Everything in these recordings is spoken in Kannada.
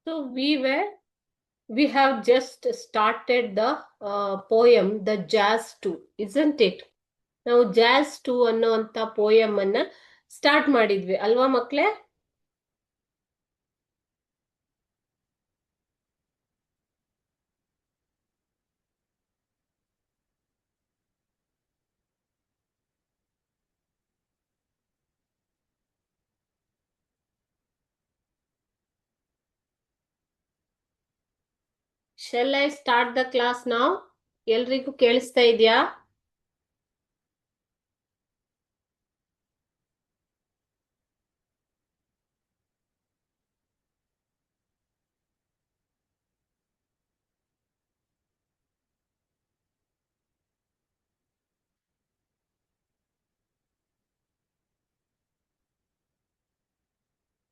So we have just started the poem, The Jazz 2, isn't it? ನಾವು ಜಾಸ್ 2 ಅನ್ನೋಂಥ ಪೋಯಮ್ ಅನ್ನ ಸ್ಟಾರ್ಟ್ ಮಾಡಿದ್ವಿ ಅಲ್ವಾ ಮಕ್ಳೇ? Shall I start the class now? ಎಲ್ರಿಗೂ ಕೇಳಿಸ್ತಾ ಇದೆಯಾ?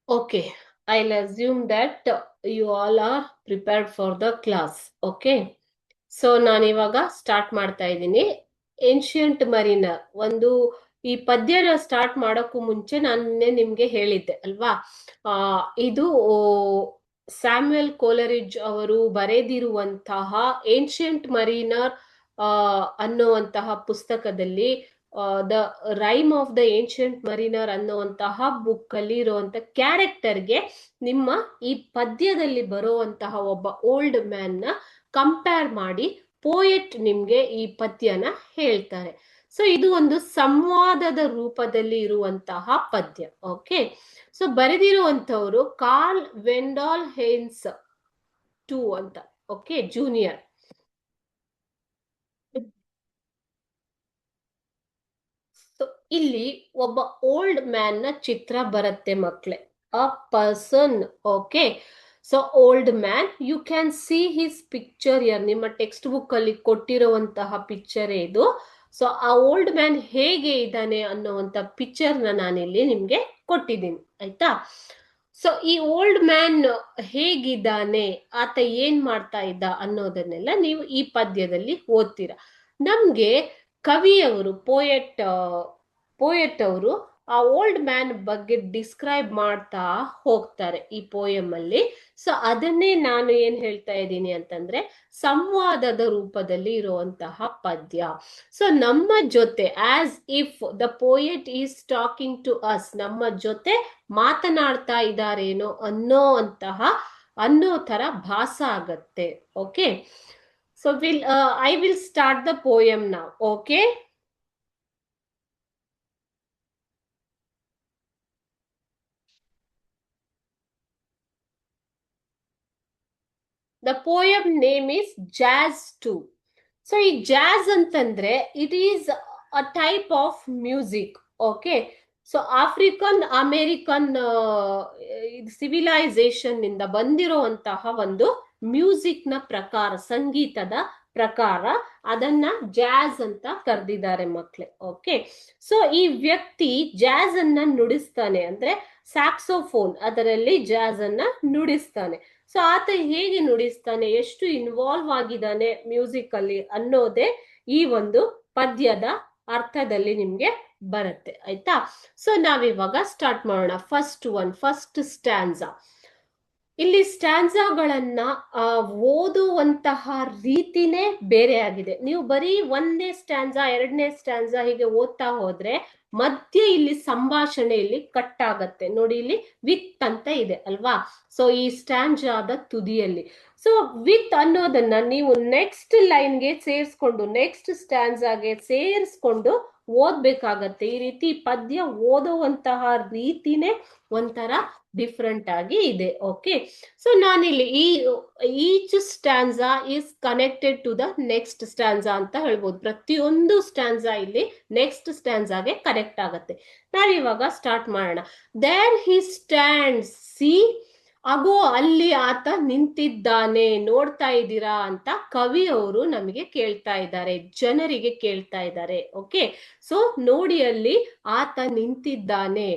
Okay, I'll assume that you all are prepared for the class. Okay, so ನಾನಿವಾಗ ಸ್ಟಾರ್ಟ್ ಮಾಡ್ತಾ ಇದ್ದೀನಿ. ಏನ್ಷಿಯಂಟ್ ಮರೀನರ್ ಒಂದು ಈ ಪದ್ಯನ ಸ್ಟಾರ್ಟ್ ಮಾಡೋಕ್ಕೂ ಮುಂಚೆ ನಾನೇ ನಿಮ್ಗೆ ಹೇಳಿದ್ದೆ ಅಲ್ವಾ, ಇದು ಸ್ಯಾಮ್ಯುಯಲ್ ಕೋಲರಿಡ್ಜ್ ಅವರು ಬರೆದಿರುವಂತಹ ಏನ್ಷಿಯಂಟ್ ಮರೀನರ್ ಅನ್ನುವಂತಹ ಪುಸ್ತಕದಲ್ಲಿ the rime of the ancient mariner ಅನ್ನುವಂತಹ ಬುಕ್ ಅಲ್ಲಿ ಇರುವಂತ ಕ್ಯಾರೆಕ್ಟರ್ಗೆ ನಿಮ್ಮ ಈ ಪದ್ಯದಲ್ಲಿ ಬರುವಂತಹ ಒಬ್ಬ ಓಲ್ಡ್ ಮ್ಯಾನ್ ನ ಕಂಪೇರ್ ಮಾಡಿ ಪೋಯೆಟ್ ನಿಮ್ಗೆ ಈ ಪದ್ಯನ ಹೇಳ್ತಾರೆ. ಸೊ ಇದು ಒಂದು ಸಂವಾದದ ರೂಪದಲ್ಲಿ ಇರುವಂತಹ ಪದ್ಯ. ಓಕೆ, ಸೊ ಬರೆದಿರುವಂತವರು ಕಾರ್ಲ್ ವೆಂಡಾಲ್ ಹೇನ್ಸ್ 2 ಅಂತ. Okay, junior. ಇಲ್ಲಿ ಒಬ್ಬ ಓಲ್ಡ್ ಮ್ಯಾನ್ ನ ಚಿತ್ರ ಬರುತ್ತೆ ಮಕ್ಳೆ, a person. Okay, so old man, you can see his picture here. ನಿಮ್ಮ ಟೆಕ್ಸ್ಟ್ ಬುಕ್ ಅಲ್ಲಿ ಕೊಟ್ಟಿರುವಂತಹ ಪಿಕ್ಚರ್ ಇದು. ಸೊ ಆ ಓಲ್ಡ್ ಮ್ಯಾನ್ ಹೇಗೆ ಇದ್ದಾನೆ ಅನ್ನುವಂತ ಪಿಕ್ಚರ್ ನಾನಿಲ್ಲಿ ನಿಮ್ಗೆ ಕೊಟ್ಟಿದ್ದೀನಿ, ಆಯ್ತಾ? ಸೊ ಈ ಓಲ್ಡ್ ಮ್ಯಾನ್ ಹೇಗಿದ್ದಾನೆ, ಆತ ಏನ್ ಮಾಡ್ತಾ ಇದ್ದ ಅನ್ನೋದನ್ನೆಲ್ಲ ನೀವು ಈ ಪದ್ಯದಲ್ಲಿ ಓದ್ತೀರಾ. ನಮ್ಗೆ ಕವಿಯವರು ಪೋಯೆಟ್ ಅವರು ಆ ಓಲ್ಡ್ ಮ್ಯಾನ್ ಬಗ್ಗೆ ಡಿಸ್ಕ್ರೈಬ್ ಮಾಡ್ತಾ ಹೋಗ್ತಾರೆ ಈ ಪೋಯಮ್ ಅಲ್ಲಿ. ಸೊ ಅದನ್ನೇ ನಾನು ಏನ್ ಹೇಳ್ತಾ ಇದ್ದೀನಿ ಅಂತಂದ್ರೆ ಸಂವಾದದ ರೂಪದಲ್ಲಿ ಇರುವಂತಹ ಪದ್ಯ. ಸೊ ನಮ್ಮ ಜೊತೆ as if the poet is talking to us, ನಮ್ಮ ಜೊತೆ ಮಾತನಾಡ್ತಾ ಇದ್ದಾರೇನೋ ಅನ್ನೋ ತರ ಭಾಸ ಆಗತ್ತೆ. Okay, so I will start the poem now. Okay, the poem name is Jazz 2. So ಈ ಜಾಜ್ ಅಂತಂದ್ರೆ it is a type of music. Okay, so African American civilisation ನಿಂದ ಬಂದಿರುವಂತಹ ಒಂದು ಮ್ಯೂಸಿಕ್ ನ ಪ್ರಕಾರ, ಸಂಗೀತದ ಪ್ರಕಾರ ಅದನ್ನ ಜಾಜ್ ಅಂತ ಕರೆದಿದ್ದಾರೆ ಮಕ್ಳೆ. ಓಕೆ, ಸೊ ಈ ವ್ಯಕ್ತಿ ಜಾಜ್ ಅನ್ನ ನುಡಿಸ್ತಾನೆ, ಅಂದ್ರೆ ಸ್ಯಾಕ್ಸೋಫೋನ್ ಅದರಲ್ಲಿ ಜಾಜ್ ಅನ್ನ ನುಡಿಸ್ತಾನೆ. ಸೊ ಆತ ಹೇಗೆ ನುಡಿಸ್ತಾನೆ, ಎಷ್ಟು ಇನ್ವಾಲ್ವ್ ಆಗಿದ್ದಾನೆ ಮ್ಯೂಸಿಕ್ ಅಲ್ಲಿ ಅನ್ನೋದೇ ಈ ಒಂದು ಪದ್ಯದ ಅರ್ಥದಲ್ಲಿ ನಿಮ್ಗೆ ಬರುತ್ತೆ, ಆಯ್ತಾ? ಸೊ ನಾವಿವಾಗ ಸ್ಟಾರ್ಟ್ ಮಾಡೋಣ. ಫಸ್ಟ್ ಸ್ಟ್ಯಾನ್ಸಾ. ಇಲ್ಲಿ ಸ್ಟ್ಯಾನ್ಸಾಗಳನ್ನ ಓದುವಂತಹ ರೀತಿನೇ ಬೇರೆ ಆಗಿದೆ. ನೀವು ಬರೀ ಒಂದೇ ಸ್ಟ್ಯಾನ್ಸಾ, ಎರಡನೇ ಸ್ಟ್ಯಾನ್ಸಾ ಹೀಗೆ ಓದ್ತಾ ಹೋದ್ರೆ ಮಧ್ಯೆ ಇಲ್ಲಿ ಸಂಭಾಷಣೆಯಲ್ಲಿ ಕಟ್ ಆಗತ್ತೆ. ನೋಡಿ, ಇಲ್ಲಿ ವಿತ್ ಅಂತ ಇದೆ ಅಲ್ವಾ? ಸೊ ಈ ಸ್ಟ್ಯಾನ್ಸಾದ ತುದಿಯಲ್ಲಿ, ಸೊ ವಿತ್ ಅನ್ನೋದನ್ನ ನೀವು ನೆಕ್ಸ್ಟ್ ಲೈನ್ಗೆ ಸೇರಿಸ್ಕೊಂಡು, ನೆಕ್ಸ್ಟ್ ಸ್ಟ್ಯಾನ್ಸಾಗೆ ಸೇರಿಸ್ಕೊಂಡು ಓದ್ಬೇಕಾಗತ್ತೆ. ಈ ರೀತಿ ಪದ್ಯ ಓದುವಂತಹ ರೀತಿನೇ ಒಂಥರ ಡಿಫ್ರೆಂಟ್ ಆಗಿ ಇದೆ. ಓಕೆ, ಸೊ ನಾನಿಲ್ಲಿ each stanza is connected to the next stanza ಅಂತ ಹೇಳ್ಬೋದು. ಪ್ರತಿಯೊಂದು ಸ್ಟ್ಯಾನ್ಸಾ ಇಲ್ಲಿ ನೆಕ್ಸ್ಟ್ ಸ್ಟ್ಯಾನ್ಸಾಗೆ ಕನೆಕ್ಟ್ ಆಗತ್ತೆ. ನಾವಿವಾಗ ಸ್ಟಾರ್ಟ್ ಮಾಡೋಣ. ದೇರ್ ಹಿ ಸ್ಟ್ಯಾಂಡ್ಸ್, ಸಿ, ಅಗೋ ಅಲ್ಲಿ ಆತ ನಿಂತಿದ್ದಾನೆ, ನೋಡ್ತಾ ಇದ್ದೀರಾ ಅಂತ ಕವಿಯವರು ನಮಗೆ ಕೇಳ್ತಾ ಇದ್ದಾರೆ, ಜನರಿಗೆ ಕೇಳ್ತಾ ಇದ್ದಾರೆ. ಓಕೆ, ಸೊ ನೋಡಿ ಅಲ್ಲಿ ಆತ ನಿಂತಿದ್ದಾನೆ,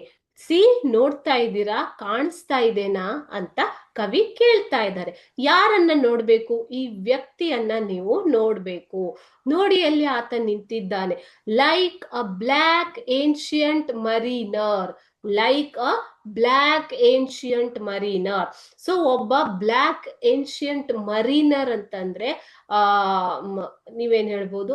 ಸಿ, ನೋಡ್ತಾ ಇದ್ದೀರಾ, ಕಾಣಿಸ್ತಾ ಇದೆನಾ ಅಂತ ಕವಿ ಕೇಳ್ತಾ ಇದ್ದಾರೆ. ಯಾರನ್ನ ನೋಡ್ಬೇಕು? ಈ ವ್ಯಕ್ತಿಯನ್ನ ನೀವು ನೋಡ್ಬೇಕು. ನೋಡಿ ಅಲ್ಲಿ ಆತ ನಿಂತಿದ್ದಾನೆ. Like a black ancient mariner, like a black ancient mariner. So ಒಬ್ಬ ಬ್ಲ್ಯಾಕ್ ಏನ್ಷಿಯಂಟ್ ಮರೀನರ್ ಅಂತಂದ್ರೆ ನೀವೇನ್ ಹೇಳ್ಬೋದು,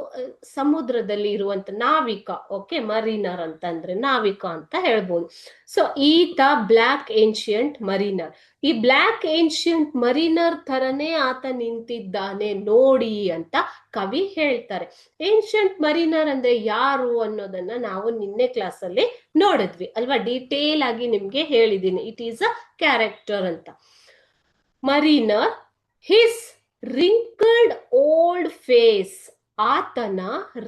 ಸಮುದ್ರದಲ್ಲಿ ಇರುವಂತ ನಾವಿಕ. ಓಕೆ, ಮರೀನರ್ ಅಂತಂದ್ರೆ ನಾವಿಕ ಅಂತ ಹೇಳ್ಬೋದು. ಸೊ ಈತ ಬ್ಲ್ಯಾಕ್ ಏನ್ಷಿಯಂಟ್ ಮರೀನರ್. ಈ ಬ್ಲ್ಯಾಕ್ ಏನ್ಷಿಯಂಟ್ ಮರೀನರ್ ತರನೇ ಆತ ನಿಂತಿದ್ದಾನೆ ನೋಡಿ ಅಂತ ಕವಿ ಹೇಳ್ತಾರೆ. ಏನ್ಷಿಯಂಟ್ ಮರೀನರ್ ಅಂದ್ರೆ ಯಾರು ಅನ್ನೋದನ್ನ ನಾವು ನಿನ್ನೆ ಕ್ಲಾಸ್ ಅಲ್ಲಿ ನೋಡಿದ್ವಿ ಅಲ್ವಾ, ಡೀಟೇಲ್ ಆಗಿ ನಿಮ್ಗೆ ಹೇಳಿದೀನಿ. ಇಟ್ ಈಸ್ ಅ ಕ್ಯಾರೆಕ್ಟರ್ ಅಂತ. ಮರೀನರ್, ಹಿಸ್ ರಿಂಕಲ್ಡ್ ಓಲ್ಡ್ ಫೇಸ್. ಆತನ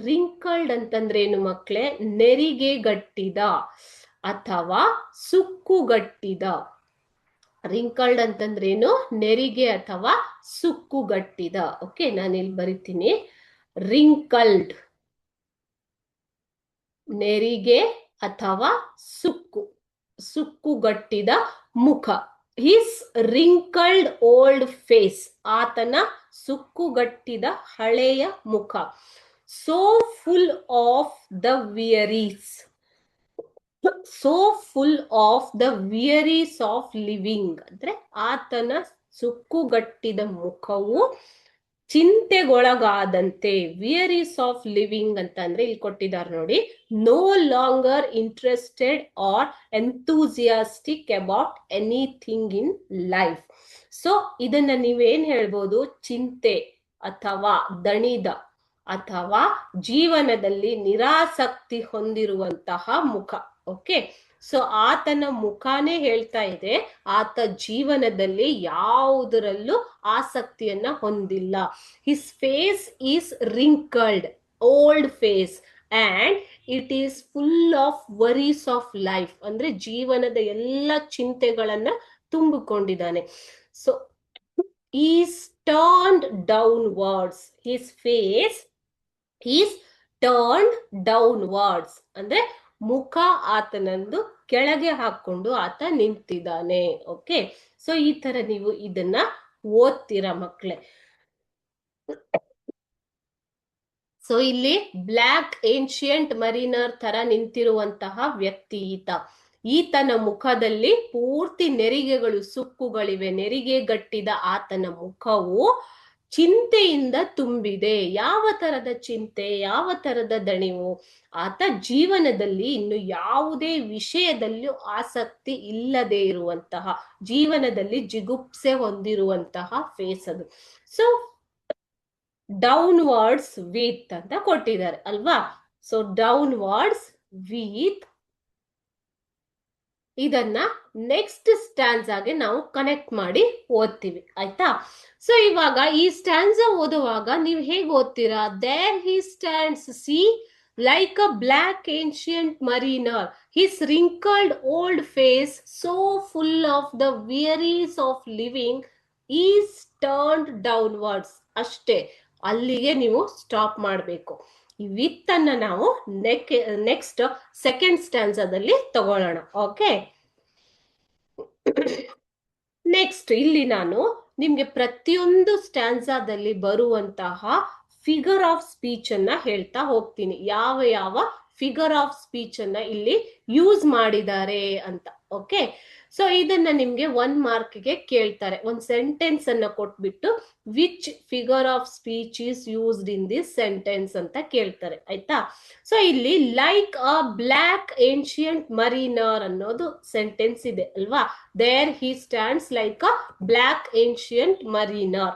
ರಿಂಕಲ್ಡ್ ಅಂತಂದ್ರೆ ಏನು ಮಕ್ಳೇ? ನೆರಿಗೆಗಟ್ಟಿದ ಅಥವಾ ಸುಕ್ಕುಗಟ್ಟಿದ. ರಿಂಕಲ್ಡ್ ಅಂತಂದ್ರೇನು? ನೆರಿಗೆ ಅಥವಾ ಸುಕ್ಕುಗಟ್ಟಿದ. ಓಕೆ, ನಾನಿಲ್ಲಿ ಬರಿತೀನಿ. ರಿಂಕಲ್ಡ್, ನೆರಿಗೆ ಅಥವಾ ಸುಕ್ಕುಗಟ್ಟಿದ ಮುಖ. ಹಿಸ್ ರಿಂಕಲ್ಡ್ ಓಲ್ಡ್ ಫೇಸ್, ಆತನ ಸುಕ್ಕುಗಟ್ಟಿದ ಹಳೆಯ ಮುಖ. So full of the wearies, so full of the wearies of living. ಅಂದ್ರೆ ಆತನ ಸುಕ್ಕುಗಟ್ಟಿದ ಮುಖವು ಚಿಂತೆಗೊಳಗಾದಂತೆ. ವಿಯರೀಸ್ ಆಫ್ ಲಿವಿಂಗ್ ಅಂತ ಅಂದ್ರೆ ಇಲ್ಲಿ ಕೊಟ್ಟಿದ್ದಾರೆ ನೋಡಿ. No longer interested or enthusiastic about anything in life. So ಇದನ್ನ ನೀವೇನ್ ಹೇಳ್ಬೋದು? ಚಿಂತೆ ಅಥವಾ ದಣಿದ ಅಥವಾ ಜೀವನದಲ್ಲಿ ನಿರಾಸಕ್ತಿ ಹೊಂದಿರುವಂತಹ ಮುಖ. ಓಕೆ, ಸೊ ಆತನ ಮುಖಾನೇ ಹೇಳ್ತಾ ಇದೆ ಆತ ಜೀವನದಲ್ಲಿ ಯಾವುದರಲ್ಲೂ ಆಸಕ್ತಿಯನ್ನ ಹೊಂದಿಲ್ಲ. His face is wrinkled old face and it is full of worries of life. ಅಂದ್ರೆ ಜೀವನದ ಎಲ್ಲ ಚಿಂತೆಗಳನ್ನ ತುಂಬಿಕೊಂಡಿದ್ದಾನೆ. So is turned downwards, his face is turned downwards ಅಂದ್ರೆ ಮುಖ ಆತನಂದು ಕೆಳಗೆ ಹಾಕೊಂಡು ಆತ ನಿಂತಿದ್ದಾನೆ. ಓಕೆ, ಸೊ ಈ ತರ ನೀವು ಇದನ್ನ ಓದ್ತೀರಾ ಮಕ್ಳೇ. ಸೊ ಇಲ್ಲಿ ಬ್ಲ್ಯಾಕ್ ಏನ್ಷಿಯಂಟ್ ಮರೀನರ್ ತರ ನಿಂತಿರುವಂತಹ ವ್ಯಕ್ತಿ ಈತನ ಮುಖದಲ್ಲಿ ಪೂರ್ತಿ ನೆರಿಗೆಗಳು, ಸುಕ್ಕುಗಳಿವೆ. ನೆರಿಗೆಗಟ್ಟಿದ ಆತನ ಮುಖವು ಚಿಂತೆಯಿಂದ ತುಂಬಿದೆ. ಯಾವ ತರದ ಚಿಂತೆ, ಯಾವ ತರದ ದಣಿವು? ಆತ ಜೀವನದಲ್ಲಿ ಇನ್ನು ಯಾವುದೇ ವಿಷಯದಲ್ಲೂ ಆಸಕ್ತಿ ಇಲ್ಲದೆ ಇರುವಂತಹ, ಜೀವನದಲ್ಲಿ ಜಿಗುಪ್ಸೆ ಹೊಂದಿರುವಂತಹ ಫೇಸ್ ಅದು. ಸೊ ಡೌನ್ವರ್ಡ್ಸ್ ವಿತ್ ಅಂತ ಕೊಟ್ಟಿದ್ದಾರೆ ಅಲ್ವಾ. ಸೊ ಡೌನ್ವರ್ಡ್ಸ್ ವಿತ್ ಇದನ್ನ ನೆಕ್ಸ್ಟ್ ಸ್ಟ್ಯಾನ್ಸಾಗೆ ನಾವು ಕನೆಕ್ಟ್ ಮಾಡಿ ಓದ್ತೀವಿ, ಆಯ್ತಾ. ಸೊ ಇವಾಗ ಈ ಸ್ಟ್ಯಾನ್ಸಾ ಓದುವಾಗ ನೀವು ಹೇಗೆ ಓದ್ತೀರಾ? There he stands, see, like a black ancient mariner, his wrinkled old face so full of the wearies of living is turned downwards. ಅಷ್ಟೇ, ಅಲ್ಲಿಗೆ ನೀವು ಸ್ಟಾಪ್ ಮಾಡಬೇಕು. ಈ ವಿತ್ ಅನ್ನ ನಾವು ನೆಕ್ಸ್ಟ್ ಸೆಕೆಂಡ್ ಸ್ಟ್ಯಾನ್ಸಾದಲ್ಲಿ ತಗೊಳ್ಳೋಣ. ಓಕೆ, ನೆಕ್ಸ್ಟ್ ಇಲ್ಲಿ ನಾನು ನಿಮ್ಗೆ ಪ್ರತಿಯೊಂದು ಸ್ಟ್ಯಾನ್ಸಾದಲ್ಲಿ ಬರುವಂತಹ ಫಿಗರ್ ಆಫ್ ಸ್ಪೀಚ್ ಅನ್ನ ಹೇಳ್ತಾ ಹೋಗ್ತೀನಿ. ಯಾವ ಯಾವ ಫಿಗರ್ ಆಫ್ ಸ್ಪೀಚ್ ಅನ್ನ ಇಲ್ಲಿ ಯೂಸ್ ಮಾಡಿದ್ದಾರೆ ಅಂತ. ಓಕೆ, ಸೊ ಇದನ್ನ ನಿಮ್ಗೆ 1 ಮಾರ್ಕ್ಗೆ ಕೇಳ್ತಾರೆ. ಒಂದು ಸೆಂಟೆನ್ಸ್ ಅನ್ನ ಕೊಟ್ಬಿಟ್ಟು which figure of speech is used in this sentence ಅಂತ ಕೇಳ್ತಾರೆ, ಆಯ್ತಾ. ಸೊ ಇಲ್ಲಿ like a black ancient mariner ಅನ್ನೋದು ಸೆಂಟೆನ್ಸ್ ಇದೆ ಅಲ್ವಾ. There he stands like a black ancient mariner.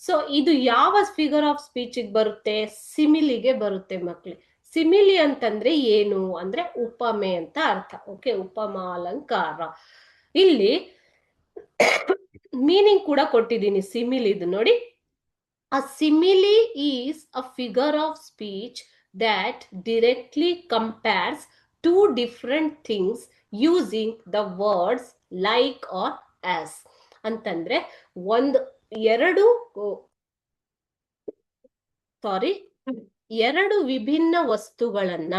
So ಇದು ಯಾವ ಫಿಗರ್ ಆಫ್ ಸ್ಪೀಚ್ ಬರುತ್ತೆ? ಸಿಮಿಲಿಗೆ ಬರುತ್ತೆ ಮಕ್ಳು. ಸಿಮಿಲಿ ಅಂತಂದ್ರೆ ಏನು ಅಂದ್ರೆ ಉಪಮೆ ಅಂತ ಅರ್ಥ. ಓಕೆ, ಉಪಮಾಲಂಕಾರ. ಇಲ್ಲಿ ಮೀನಿಂಗ್ ಕೂಡ ಕೊಟ್ಟಿದ್ದೀನಿ ಸಿಮಿಲಿದು ನೋಡಿ. A simile is a figure of speech that directly compares two different things using the words like or as. ಅಂತಂದ್ರೆ ಎರಡು ವಿಭಿನ್ನ ವಸ್ತುಗಳನ್ನ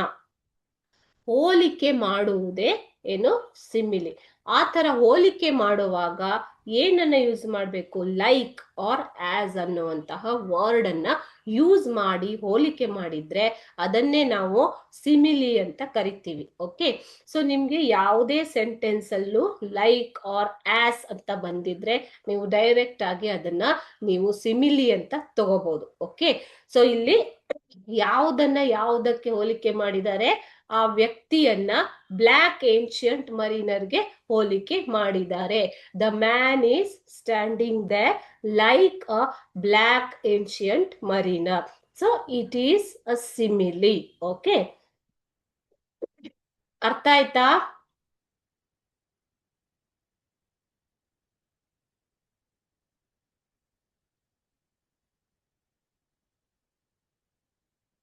ಹೋಲಿಕೆ ಮಾಡುವುದೇ ಏನು? ಸಿಮಿಲಿ. ಆ ತರ ಹೋಲಿಕೆ ಮಾಡುವಾಗ ಏನನ್ನ ಯೂಸ್ ಮಾಡಬೇಕು, ಲೈಕ್ ಆರ್ ಆಸ್ ಅನ್ನುವಂತಹ ವರ್ಡ್ ಅನ್ನ ಯೂಸ್ ಮಾಡಿ ಹೋಲಿಕೆ ಮಾಡಿದ್ರೆ ಅದನ್ನೇ ನಾವು ಸಿಮಿಲಿ ಅಂತ ಕರಿತೀವಿ. ಓಕೆ, ಸೊ ನಿಮ್ಗೆ ಯಾವುದೇ ಸೆಂಟೆನ್ಸ್ ಅಲ್ಲೂ ಲೈಕ್ ಆರ್ ಆಸ್ ಅಂತ ಬಂದಿದ್ರೆ ನೀವು ಡೈರೆಕ್ಟ್ ಆಗಿ ಅದನ್ನ ನೀವು ಸಿಮಿಲಿ ಅಂತ ತಗೋಬಹುದು. ಓಕೆ, ಸೊ ಇಲ್ಲಿ ಯಾವುದಕ್ಕೆ ಹೋಲಿಕೆ ಮಾಡಿದ್ದಾರೆ, ಆ ವ್ಯಕ್ತಿಯನ್ನ ಬ್ಲ್ಯಾಕ್ ಏನ್ಷಿಯಂಟ್ ಮರೀನರ್ಗೆ ಹೋಲಿಕೆ ಮಾಡಿದ್ದಾರೆ. The man is standing there like a black ancient mariner. So it is a simile. Okay, ಅರ್ಥ ಆಯ್ತಾ?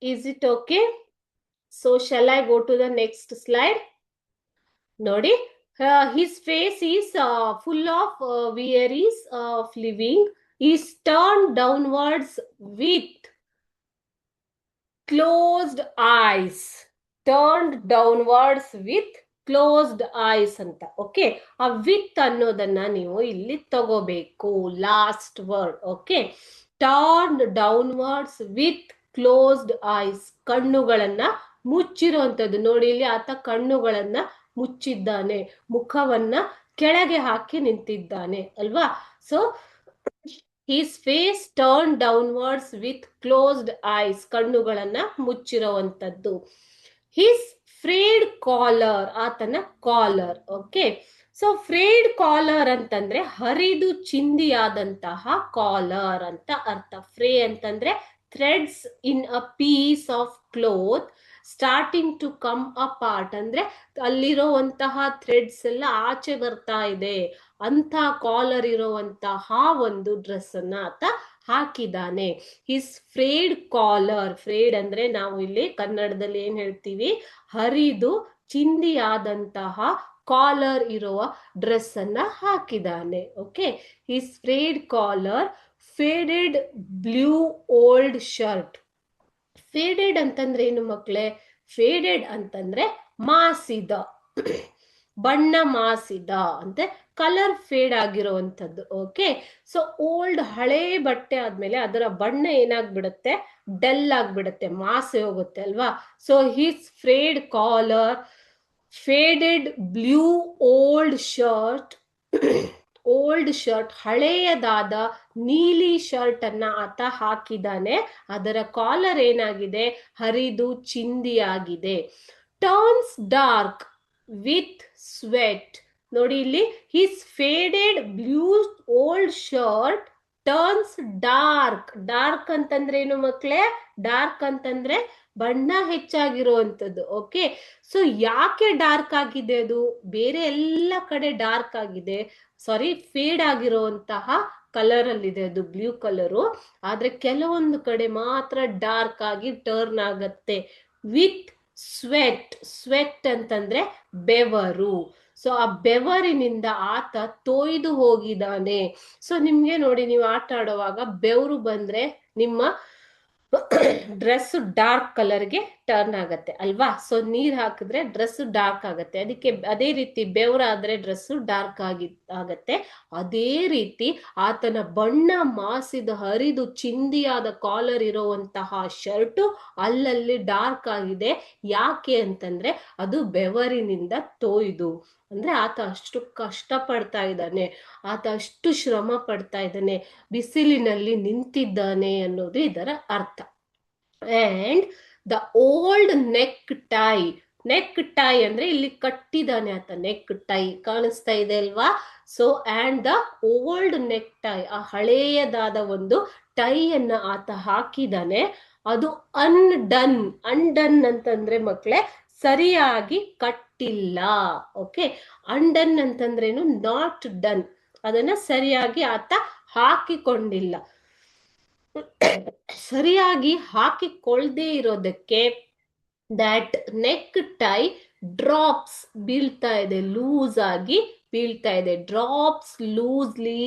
Is it okay? So shall I go to the next slide? ನೋಡಿ, his face is full of wearies of living. Is turned downwards with closed eyes. Turned downwards with closed eyes ಅಂತ. ಓಕೆ, ಆ ವಿತ್ ಅನ್ನೋದನ್ನ ನೀವು ಇಲ್ಲಿ ತಗೋಬೇಕು, last word. Okay, turned downwards with closed eyes, ಕಣ್ಣುಗಳನ್ನ ಮುಚ್ಚಿರುವಂತದ್ದು. ನೋಡಿ, ಇಲ್ಲಿ ಆತ ಕಣ್ಣುಗಳನ್ನ ಮುಚ್ಚಿದ್ದಾನೆ, ಮುಖವನ್ನ ಕೆಳಗೆ ಹಾಕಿ ನಿಂತಿದ್ದಾನೆ ಅಲ್ವಾ? So his face turned downwards with closed eyes, ಕಣ್ಣುಗಳನ್ನ ಮುಚ್ಚಿರುವಂತದ್ದು. his frayed collar, ಆತನ collar. Okay, so frayed collar ಅಂತಂದ್ರೆ ಹರಿದು ಚಿಂದಿಯಾದಂತಹ ಕಾಲರ್ ಅಂತ ಅರ್ಥ. ಫ್ರೇ ಅಂತಂದ್ರೆ threads in a piece of cloth starting to come apart, ಅಂದ್ರೆ ಅಲ್ಲಿರುವಂತಹ ಥ್ರೆಡ್ಸ್ ಎಲ್ಲ ಆಚೆ ಬರ್ತಾ ಇದೆ ಅಂತ ಕಾಲರ್ ಇರುವಂತಹ ಒಂದು ಡ್ರೆಸ್ ಅನ್ನ ಆತ ಹಾಕಿದ್ದಾನೆ. ಹಿಸ್ ಫ್ರೇಡ್ ಕಾಲರ್, ಫ್ರೇಡ್ ಅಂದ್ರೆ ನಾವು ಇಲ್ಲಿ ಕನ್ನಡದಲ್ಲಿ ಏನ್ ಹೇಳ್ತೀವಿ, ಹರಿದು ಚಿಂದಿಯಾದಂತಹ ಕಾಲರ್ ಇರುವ ಡ್ರೆಸ್ ಅನ್ನ ಹಾಕಿದ್ದಾನೆ. Okay, his frayed collar, faded blue old shirt. Faded ಅಂತಂದ್ರೆ ಏನು ಮಕ್ಕಳೇ? ಫೇಡೆಡ್ ಅಂತಂದ್ರೆ ಮಾಸಿದ, ಬಣ್ಣ ಮಾಸಿದ ಅಂದ್ರೆ ಕಲರ್ ಫೇಡ್ ಆಗಿರುವಂತದ್ದು. ಓಕೆ, ಸೊ ಓಲ್ಡ್ ಹಳೆ ಬಟ್ಟೆ ಆದ್ಮೇಲೆ ಅದರ ಬಣ್ಣ ಏನಾಗ್ಬಿಡುತ್ತೆ, ಡಲ್ ಆಗ್ಬಿಡುತ್ತೆ, ಮಾಸಿ ಹೋಗುತ್ತೆ ಅಲ್ವಾ? So his frayed collar, faded blue old shirt. Old shirt, ಹಳೆಯದಾದ ನೀಲಿ ಶರ್ಟ್ ಅನ್ನ ಆತ ಹಾಕಿದ್ದಾನೆ. ಅದರ ಕಾಲರ್ ಏನಾಗಿದೆ, ಹರಿದು ಚಿಂದಿಯಾಗಿದೆ. Turns dark with sweat. ನೋಡಿ ಇಲ್ಲಿ, his faded blue old shirt turns dark. Dark ಅಂತಂದ್ರೆ ಏನು ಮಕ್ಕಳೇ? ಡಾರ್ಕ್ ಅಂತಂದ್ರೆ ಬಣ್ಣ ಹೆಚ್ಚಾಗಿರುವಂತದ್ದು. ಓಕೆ, ಸೊ ಯಾಕೆ ಡಾರ್ಕ್ ಆಗಿದೆ? ಅದು ಬೇರೆ ಎಲ್ಲ ಕಡೆ ಡಾರ್ಕ್ ಆಗಿದೆ, ಸಾರಿ ಫೇಡ್ ಆಗಿರುವಂತಹ ಕಲರ್ ಅಲ್ಲಿದೆ ಅದು, ಬ್ಲೂ ಕಲರು. ಆದ್ರೆ ಕೆಲವೊಂದು ಕಡೆ ಮಾತ್ರ ಡಾರ್ಕ್ ಆಗಿ ಟರ್ನ್ ಆಗತ್ತೆ. ವಿತ್ ಸ್ವೆಟ್, ಸ್ವೆಟ್ ಅಂತಂದ್ರೆ ಬೆವರು. ಸೊ ಆ ಬೆವರಿನಿಂದ ಆತ ತೊಯ್ದು ಹೋಗಿದ್ದಾನೆ. ಸೊ ನಿಮ್ಗೆ ನೋಡಿ, ನೀವು ಆಟ ಆಡುವಾಗ ಬೆವರು ಬಂದ್ರೆ ನಿಮ್ಮ ಡ್ರೆಸ್ ಡಾರ್ಕ್ ಕಲರ್ಗೆ ಟರ್ನ್ ಆಗತ್ತೆ ಅಲ್ವಾ? ಸೊ ನೀರ್ ಹಾಕಿದ್ರೆ ಡ್ರೆಸ್ ಡಾರ್ಕ್ ಆಗತ್ತೆ. ಅದಕ್ಕೆ ಅದೇ ರೀತಿ ಬೆವರಾದ್ರೆ ಡ್ರೆಸ್ ಡಾರ್ಕ್ ಆಗತ್ತೆ. ಅದೇ ರೀತಿ ಆತನ ಬಣ್ಣ ಮಾಸಿದ ಹರಿದು ಚಿಂದಿಯಾದ ಕಾಲರ್ ಇರುವಂತಹ ಶರ್ಟು ಅಲ್ಲಲ್ಲಿ ಡಾರ್ಕ್ ಆಗಿದೆ. ಯಾಕೆ ಅಂತಂದ್ರೆ ಅದು ಬೆವರಿನಿಂದ ತೊಯ್ದು, ಅಂದ್ರೆ ಆತ ಅಷ್ಟು ಕಷ್ಟ ಪಡ್ತಾ ಇದ್ದಾನೆ, ಆತ ಅಷ್ಟು ಶ್ರಮ ಪಡ್ತಾ ಇದ್ದಾನೆ, ಬಿಸಿಲಿನಲ್ಲಿ ನಿಂತಿದ್ದಾನೆ ಅನ್ನೋದು ಇದರ ಅರ್ಥ. And the old neck tie, neck tie ಅಂದ್ರೆ ಇಲ್ಲಿ ಕಟ್ಟಿದಾನೆ ಆತ, ನೆಕ್ ಟೈ ಕಾಣಿಸ್ತಾ ಇದೆ ಅಲ್ವಾ? So and the old neck tie, ಆ ಹಳೆಯದಾದ ಒಂದು ಟೈ ಅನ್ನ ಆತ ಹಾಕಿದಾನೆ. ಅದು ಅನ್ಡನ್. ಅನ್ಡನ್ ಅಂತಂದ್ರೆ ಮಕ್ಕಳೇ ಸರಿಯಾಗಿ ಕಟ್ಟಿಲ್ಲ. ಓಕೆ, ಅನ್ಡನ್ ಅಂತಂದ್ರೇನು? ನಾಟ್ ಡನ್, ಅದನ್ನ ಸರಿಯಾಗಿ ಆತ ಹಾಕಿಕೊಂಡಿಲ್ಲ. ಸರಿಯಾಗಿ ಹಾಕಿಕೊಳ್ಳದೆ ಇರೋದಕ್ಕೆ ದಟ್ ನೆಕ್ ಟೈ ಡ್ರಾಪ್ಸ್, ಬೀಳ್ತಾ ಇದೆ, ಲೂಸ್ ಆಗಿ ಬೀಳ್ತಾ ಇದೆ. Drops loosely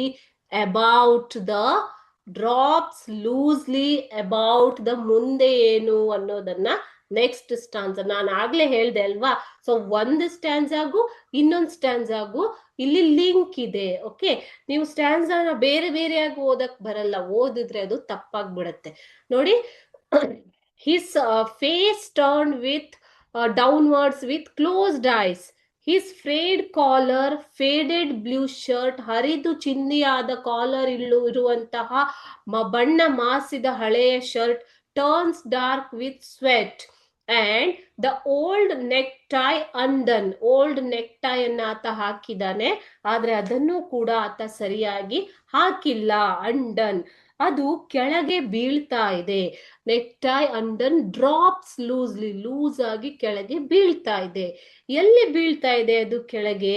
about the, drops loosely about the ಮುಂದೆ ಏನು ಅನ್ನೋದನ್ನ ನೆಕ್ಸ್ಟ್ ಸ್ಟಾನ್ಸಾ. ನಾನು ಆಗ್ಲೇ ಹೇಳ್ದೆ ಅಲ್ವಾ, ಸೊ ಒಂದು ಸ್ಟ್ಯಾನ್ಸಾಗೂ ಇನ್ನೊಂದು ಸ್ಟ್ಯಾನ್ಸಾಗೂ ಇಲ್ಲಿ ಲಿಂಕ್ ಇದೆ. ಓಕೆ, ನೀವು ಸ್ಟ್ಯಾನ್ಸಾನ ಬೇರೆ ಬೇರೆಯಾಗಿ ಓದಕ್ ಬರಲ್ಲ, ಓದಿದ್ರೆ ಅದು ತಪ್ಪಾಗ್ಬಿಡತ್ತೆ. ನೋಡಿ, his face turn with downwards with closed eyes, his frayed collar, faded blue shirt, ಹರಿದು ಚಿಂದಿಯಾದ ಕಾಲರ್ ಇರುವಂತಹ ಬಣ್ಣ ಮಾಸಿದ ಹಳೆಯ shirt, turns dark with sweat, and the old neck tie undone, old neck tie ಅನ್ನ ಆತ ಹಾಕಿದ್ದಾನೆ, ಆದ್ರೆ ಅದನ್ನು ಕೂಡ ಆತ ಸರಿಯಾಗಿ ಹಾಕಿಲ್ಲ, ಅನ್ಡನ್, ಅದು ಕೆಳಗೆ ಬೀಳ್ತಾ ಇದೆ. Neck tie undone drops loosely, loose ಆಗಿ ಕೆಳಗೆ ಬೀಳ್ತಾ ಇದೆ. ಎಲ್ಲಿ ಬೀಳ್ತಾ ಇದೆ ಅದು ಕೆಳಗೆ?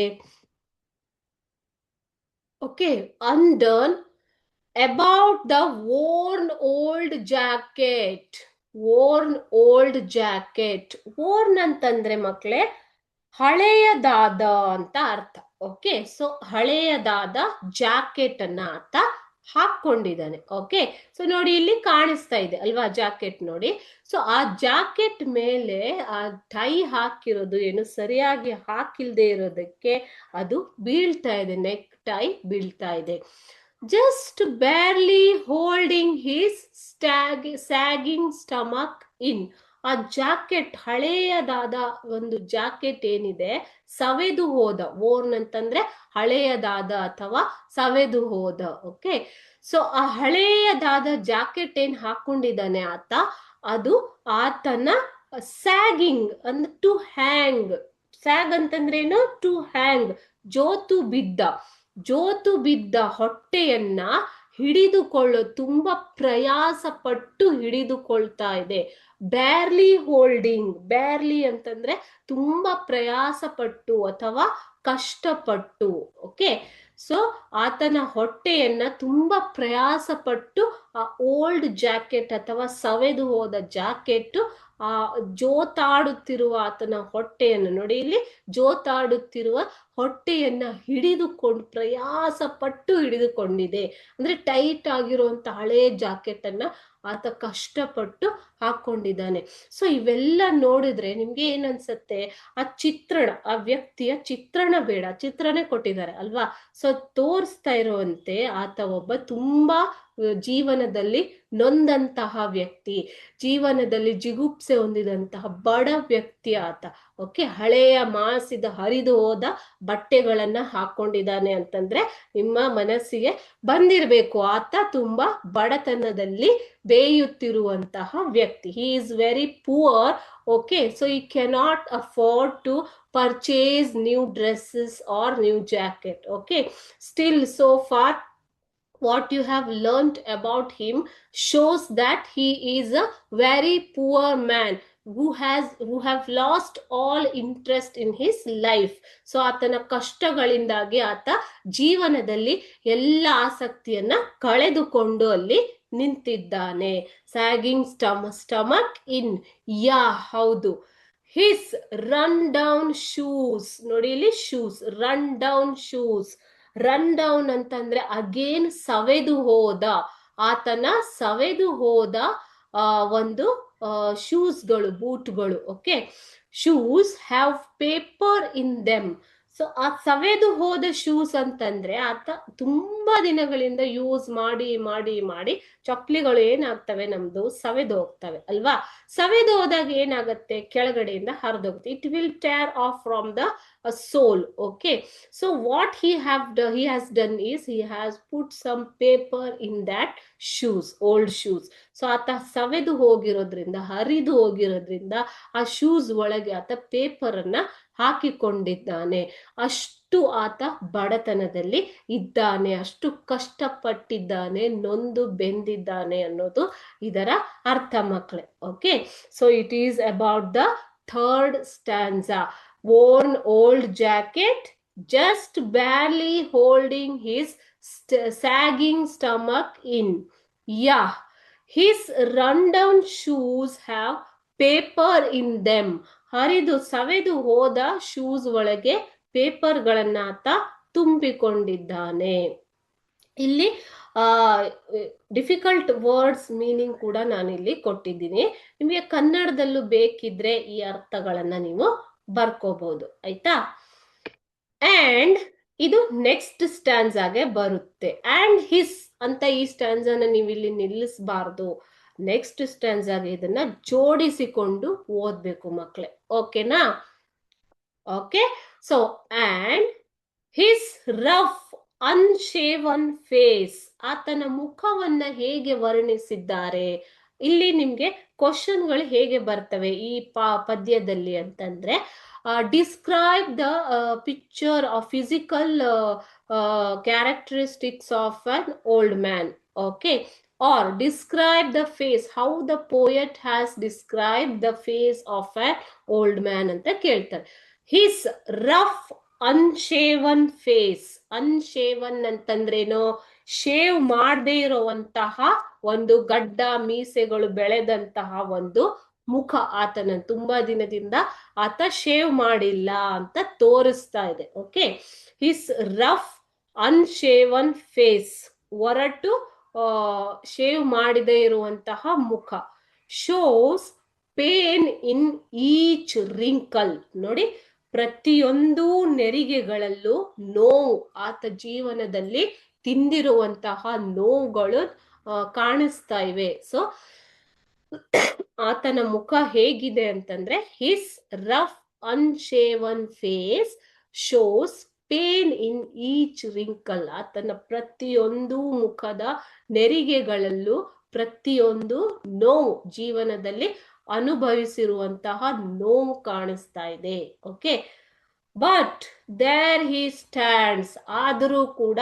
Okay, undone about the worn old jacket, worn old jacket. worn ಅಂತಂದ್ರೆ ಮಕ್ಕಳೇ ಹಳೆಯದಾದ ಅಂತ ಅರ್ಥ. ಓಕೆ, ಸೊ ಹಳೆಯದಾದ ಜಾಕೆಟ್ ಅನ್ನ ಆತ ಹಾಕೊಂಡಿದ್ದಾನೆ. ಓಕೆ, ಸೊ ನೋಡಿ ಇಲ್ಲಿ ಕಾಣಿಸ್ತಾ ಇದೆ ಅಲ್ವಾ ಜಾಕೆಟ್, ನೋಡಿ. ಸೊ ಆ ಜಾಕೆಟ್ ಮೇಲೆ ಆ ಟೈ ಹಾಕಿರೋದು ಏನು ಸರಿಯಾಗಿ ಹಾಕಿಲ್ದೆ ಇರೋದಕ್ಕೆ ಅದು ಬೀಳ್ತಾ ಇದೆ, ನೆಕ್ ಟೈ ಬೀಳ್ತಾ ಇದೆ. just barely holding his sagging stomach in. ಆ ಜಾಕೆಟ್, ಹಳೆಯದಾದ ಒಂದು ಜಾಕೆಟ್ ಏನಿದೆ ಸವೆದು ಹೋದ, ಓರ್ನ್ ಅಂತಂದ್ರೆ ಹಳೆಯದಾದ ಅಥವಾ ಸವೆದು ಹೋದ. ಓಕೆ, ಸೊ ಆ ಹಳೆಯದಾದ ಜಾಕೆಟ್ ಏನ್ ಹಾಕೊಂಡಿದ್ದಾನೆ ಆತ, ಅದು ಆತನ ಸ್ಯಾಗಿಂಗ್ ಅಂದ್ರೆ ಟು ಹ್ಯಾಂಗ್. ಸ್ಯಾಗ್ ಅಂತಂದ್ರೆ ಏನು? ಟು ಹ್ಯಾಂಗ್, ಜೋತು ಬಿದ್ದ, ಜೋತು ಬಿದ್ದ ಹೊಟ್ಟೆಯನ್ನ ಹಿಡಿದುಕೊಳ್ಳೋ, ತುಂಬಾ ಪ್ರಯಾಸ ಪಟ್ಟು ಹಿಡಿದುಕೊಳ್ತಾ ಇದೆ. ಬ್ಯಾರ್ಲಿ ಹೋಲ್ಡಿಂಗ್, ಬ್ಯಾರ್ಲಿ ಅಂತಂದ್ರೆ ತುಂಬಾ ಪ್ರಯಾಸ ಪಟ್ಟು ಅಥವಾ ಕಷ್ಟಪಟ್ಟು. ಓಕೆ, ಸೊ ಆತನ ಹೊಟ್ಟೆಯನ್ನ ತುಂಬಾ ಪ್ರಯಾಸ ಪಟ್ಟು ಆ ಓಲ್ಡ್ ಜಾಕೆಟ್ ಅಥವಾ ಸವೆದು ಹೋದ ಜಾಕೆಟ್ ಆ ಜೋತಾಡುತ್ತಿರುವ ಆತನ ಹೊಟ್ಟೆಯನ್ನು ನೋಡಿ, ಇಲ್ಲಿ ಜೋತಾಡುತ್ತಿರುವ ಹೊಟ್ಟೆಯನ್ನ ಹಿಡಿದುಕೊಂಡು ಪ್ರಯಾಸ ಪಟ್ಟು ಹಿಡಿದುಕೊಂಡಿದೆ. ಅಂದ್ರೆ ಟೈಟ್ ಆಗಿರುವಂತ ಹಳೆ ಜಾಕೆಟ್ ಅನ್ನ ಆತ ಕಷ್ಟಪಟ್ಟು ಹಾಕೊಂಡಿದ್ದಾನೆ. ಸೊ ಇವೆಲ್ಲ ನೋಡಿದ್ರೆ ನಿಮ್ಗೆ ಏನ್ ಅನ್ಸತ್ತೆ? ಆ ಚಿತ್ರಣ, ಆ ವ್ಯಕ್ತಿಯ ಚಿತ್ರಣ ಬೇಡ, ಚಿತ್ರನೇ ಕೊಟ್ಟಿದ್ದಾರೆ ಅಲ್ವಾ. ಸೊ ತೋರಿಸ್ತಾ ಇರುವಂತೆ ಆತ ಒಬ್ಬ ತುಂಬಾ ಜೀವನದಲ್ಲಿ ನೊಂದಂತಹ ವ್ಯಕ್ತಿ, ಜೀವನದಲ್ಲಿ ಜಿಗುಪ್ಸೆ ಹೊಂದಿದಂತಹ ಬಡ ವ್ಯಕ್ತಿ ಆತ. ಓಕೆ, ಹಳೆಯ ಮಾಸಿದ ಹರಿದು ಹೋದ ಬಟ್ಟೆಗಳನ್ನ ಹಾಕೊಂಡಿದ್ದಾನೆ ಅಂತಂದ್ರೆ ನಿಮ್ಮ ಮನಸ್ಸಿಗೆ ಬಂದಿರಬೇಕು ಆತ ತುಂಬಾ ಬಡತನದಲ್ಲಿ ಬೇಯುತ್ತಿರುವಂತಹ ವ್ಯಕ್ತಿ. He is very poor. Okay, so he cannot afford to purchase new dresses or new jacket. Okay, still so far what you have learnt about him shows that he is a very poor man who have lost all interest in his life. So ಆತನ ಕಷ್ಟಗಳಿಂದಾಗಿ ಆತ ಜೀವನದಲ್ಲಿ ಎಲ್ಲ ಆಸಕ್ತಿಯನ್ನ ಕಳೆದುಕೊಂಡು ಅಲ್ಲಿ ನಿಂತಿದ್ದಾನೆ. ಸ್ಯಾಗಿಂಗ್ ಸ್ಟಮಕ್ ಇನ್, ಯಾ ಹೌದು. ಹಿಸ್ ರನ್ ಡೌನ್ ಶೂಸ್, ನೋಡಿ ಇಲ್ಲಿ shoes, run down shoes. Run down ಅಂತಂದ್ರೆ ಅಗೇನ್ ಸವೆದು ಹೋದ, ಆತನ ಸವೆದು ಹೋದ ಒಂದು ಶೂಸ್ಗಳು, ಬೂಟ್ಗಳು. Okay, shoes have paper in them. So ಆ ಸವೆದು ಹೋದ ಶೂಸ್ ಅಂತಂದ್ರೆ ಆತ ತುಂಬಾ ದಿನಗಳಿಂದ ಯೂಸ್ ಮಾಡಿ ಮಾಡಿ ಮಾಡಿ ಚಪ್ಪಲಿಗಳು ಏನಾಗ್ತವೆ ನಮ್ದು ಸವೆದು ಹೋಗ್ತವೆ ಅಲ್ವಾ. ಸವೆದು ಹೋದಾಗ ಏನಾಗತ್ತೆ? ಕೆಳಗಡೆಯಿಂದ ಹರಿದೋಗುತ್ತೆ. It will tear off from the sole. Okay, so what he has done is he has put some paper in that shoes, old shoes. So ಆತ ಸವೆದು ಹೋಗಿರೋದ್ರಿಂದ, ಹರಿದು ಹೋಗಿರೋದ್ರಿಂದ ಆ ಶೂಸ್ ಒಳಗೆ ಆತ ಪೇಪರ್ ಅನ್ನ ಹಾಕಿಕೊಂಡಿದ್ದಾನೆ. ಅಷ್ಟು ಆತ ಬಡತನದಲ್ಲಿ ಇದ್ದಾನೆ, ಅಷ್ಟು ಕಷ್ಟಪಟ್ಟಿದ್ದಾನೆ, ನೊಂದು ಬೆಂದಿದ್ದಾನೆ ಅನ್ನೋದು ಇದರ ಅರ್ಥ ಮಕ್ಕಳೇ. Okay, so it is about the third stanza. worn old jacket, just barely holding his sagging stomach in. Yeah, his rundown shoes have paper in them. ಹರಿದು ಸವೆದು ಹೋದ ಶೂಸ್ ಒಳಗೆ ಪೇಪರ್ಗಳನ್ನ ಆತ ತುಂಬಿಕೊಂಡಿದ್ದಾನೆ. ಇಲ್ಲಿ ಡಿಫಿಕಲ್ಟ್ ವರ್ಡ್ಸ್ ಮೀನಿಂಗ್ ಕೂಡ ನಾನಿಲ್ಲಿ ಕೊಟ್ಟಿದ್ದೀನಿ. ನಿಮಗೆ ಕನ್ನಡದಲ್ಲೂ ಬೇಕಿದ್ರೆ ಈ ಅರ್ಥಗಳನ್ನ ನೀವು ಬರ್ಕೋಬಹುದು, ಆಯ್ತಾ. ಅಂಡ್ ಇದು ನೆಕ್ಸ್ಟ್ ಸ್ಟ್ಯಾನ್ಸಾಗೆ ಬರುತ್ತೆ. ಅಂಡ್ ಹಿಸ್ ಅಂತ ಈ ಸ್ಟ್ಯಾನ್ಸನ ನೀವು ಇಲ್ಲಿ ನಿಲ್ಲಿಸಬಾರ್ದು. ನೆಕ್ಸ್ಟ್ ಸ್ಟ್ಯಾನ್ಸಾಗೆ ಇದನ್ನ ಜೋಡಿಸಿಕೊಂಡು ಓದ್ಬೇಕು ಮಕ್ಕಳೇ, ಓಕೆನಾ. Okay, so and his rough unshaven face, ಆತನ ಮುಖವನ್ನ ಹೇಗೆ ವರ್ಣಿಸಿದ್ದಾರೆ. ಇಲ್ಲಿ ನಿಮ್ಗೆ ಕ್ವಶನ್ಗಳು ಹೇಗೆ ಬರ್ತವೆ ಈ ಪದ್ಯದಲ್ಲಿ ಅಂತಂದ್ರೆ, describe the picture of physical characteristics of an old man, okay, or describe the face, how the poet has described the face of an old man ಅಂತ ಕೇಳ್ತಾರೆ. his rough ಅನ್ಶೇವನ್ ಫೇಸ್, ಅನ್ಶೇವನ್ ಅಂತಂದ್ರೇನು, ಶೇವ್ ಮಾಡದೇ ಇರುವಂತಹ ಒಂದು ಗಡ್ಡ ಮೀಸೆಗಳು ಬೆಳೆದಂತಹ ಒಂದು ಮುಖ ಆತನ, ತುಂಬಾ ದಿನದಿಂದ ಆತ ಶೇವ್ ಮಾಡಿಲ್ಲ ಅಂತ ತೋರಿಸ್ತಾ ಇದೆ. Okay, his rough unshaven face, ಒರಟು ಶೇವ್ ಮಾಡದೇ ಇರುವಂತಹ ಮುಖ. Shows pain in each wrinkle, ನೋಡಿ ಪ್ರತಿಯೊಂದು ನೆರಿಗೆಗಳಲ್ಲೂ ನೋವು, ಆತ ಜೀವನದಲ್ಲಿ ತಿಂದಿರುವಂತಹ ನೋವುಗಳು ಕಾಣಿಸ್ತಾ ಇವೆ. ಸೊ ಆತನ ಮುಖ ಹೇಗಿದೆ ಅಂತಂದ್ರೆ, his rough unshaven face shows pain in each wrinkle, ಆತನ ಪ್ರತಿಯೊಂದು ಮುಖದ ನೆರಿಗೆಗಳಲ್ಲೂ ಪ್ರತಿಯೊಂದು ನೋವು, ಜೀವನದಲ್ಲಿ ಅನುಭವಿಸಿರುವಂತಹ ನೋವು ಕಾಣಿಸ್ತಾ ಇದೆ. Okay, but there he stands, ಆದರೂ ಕೂಡ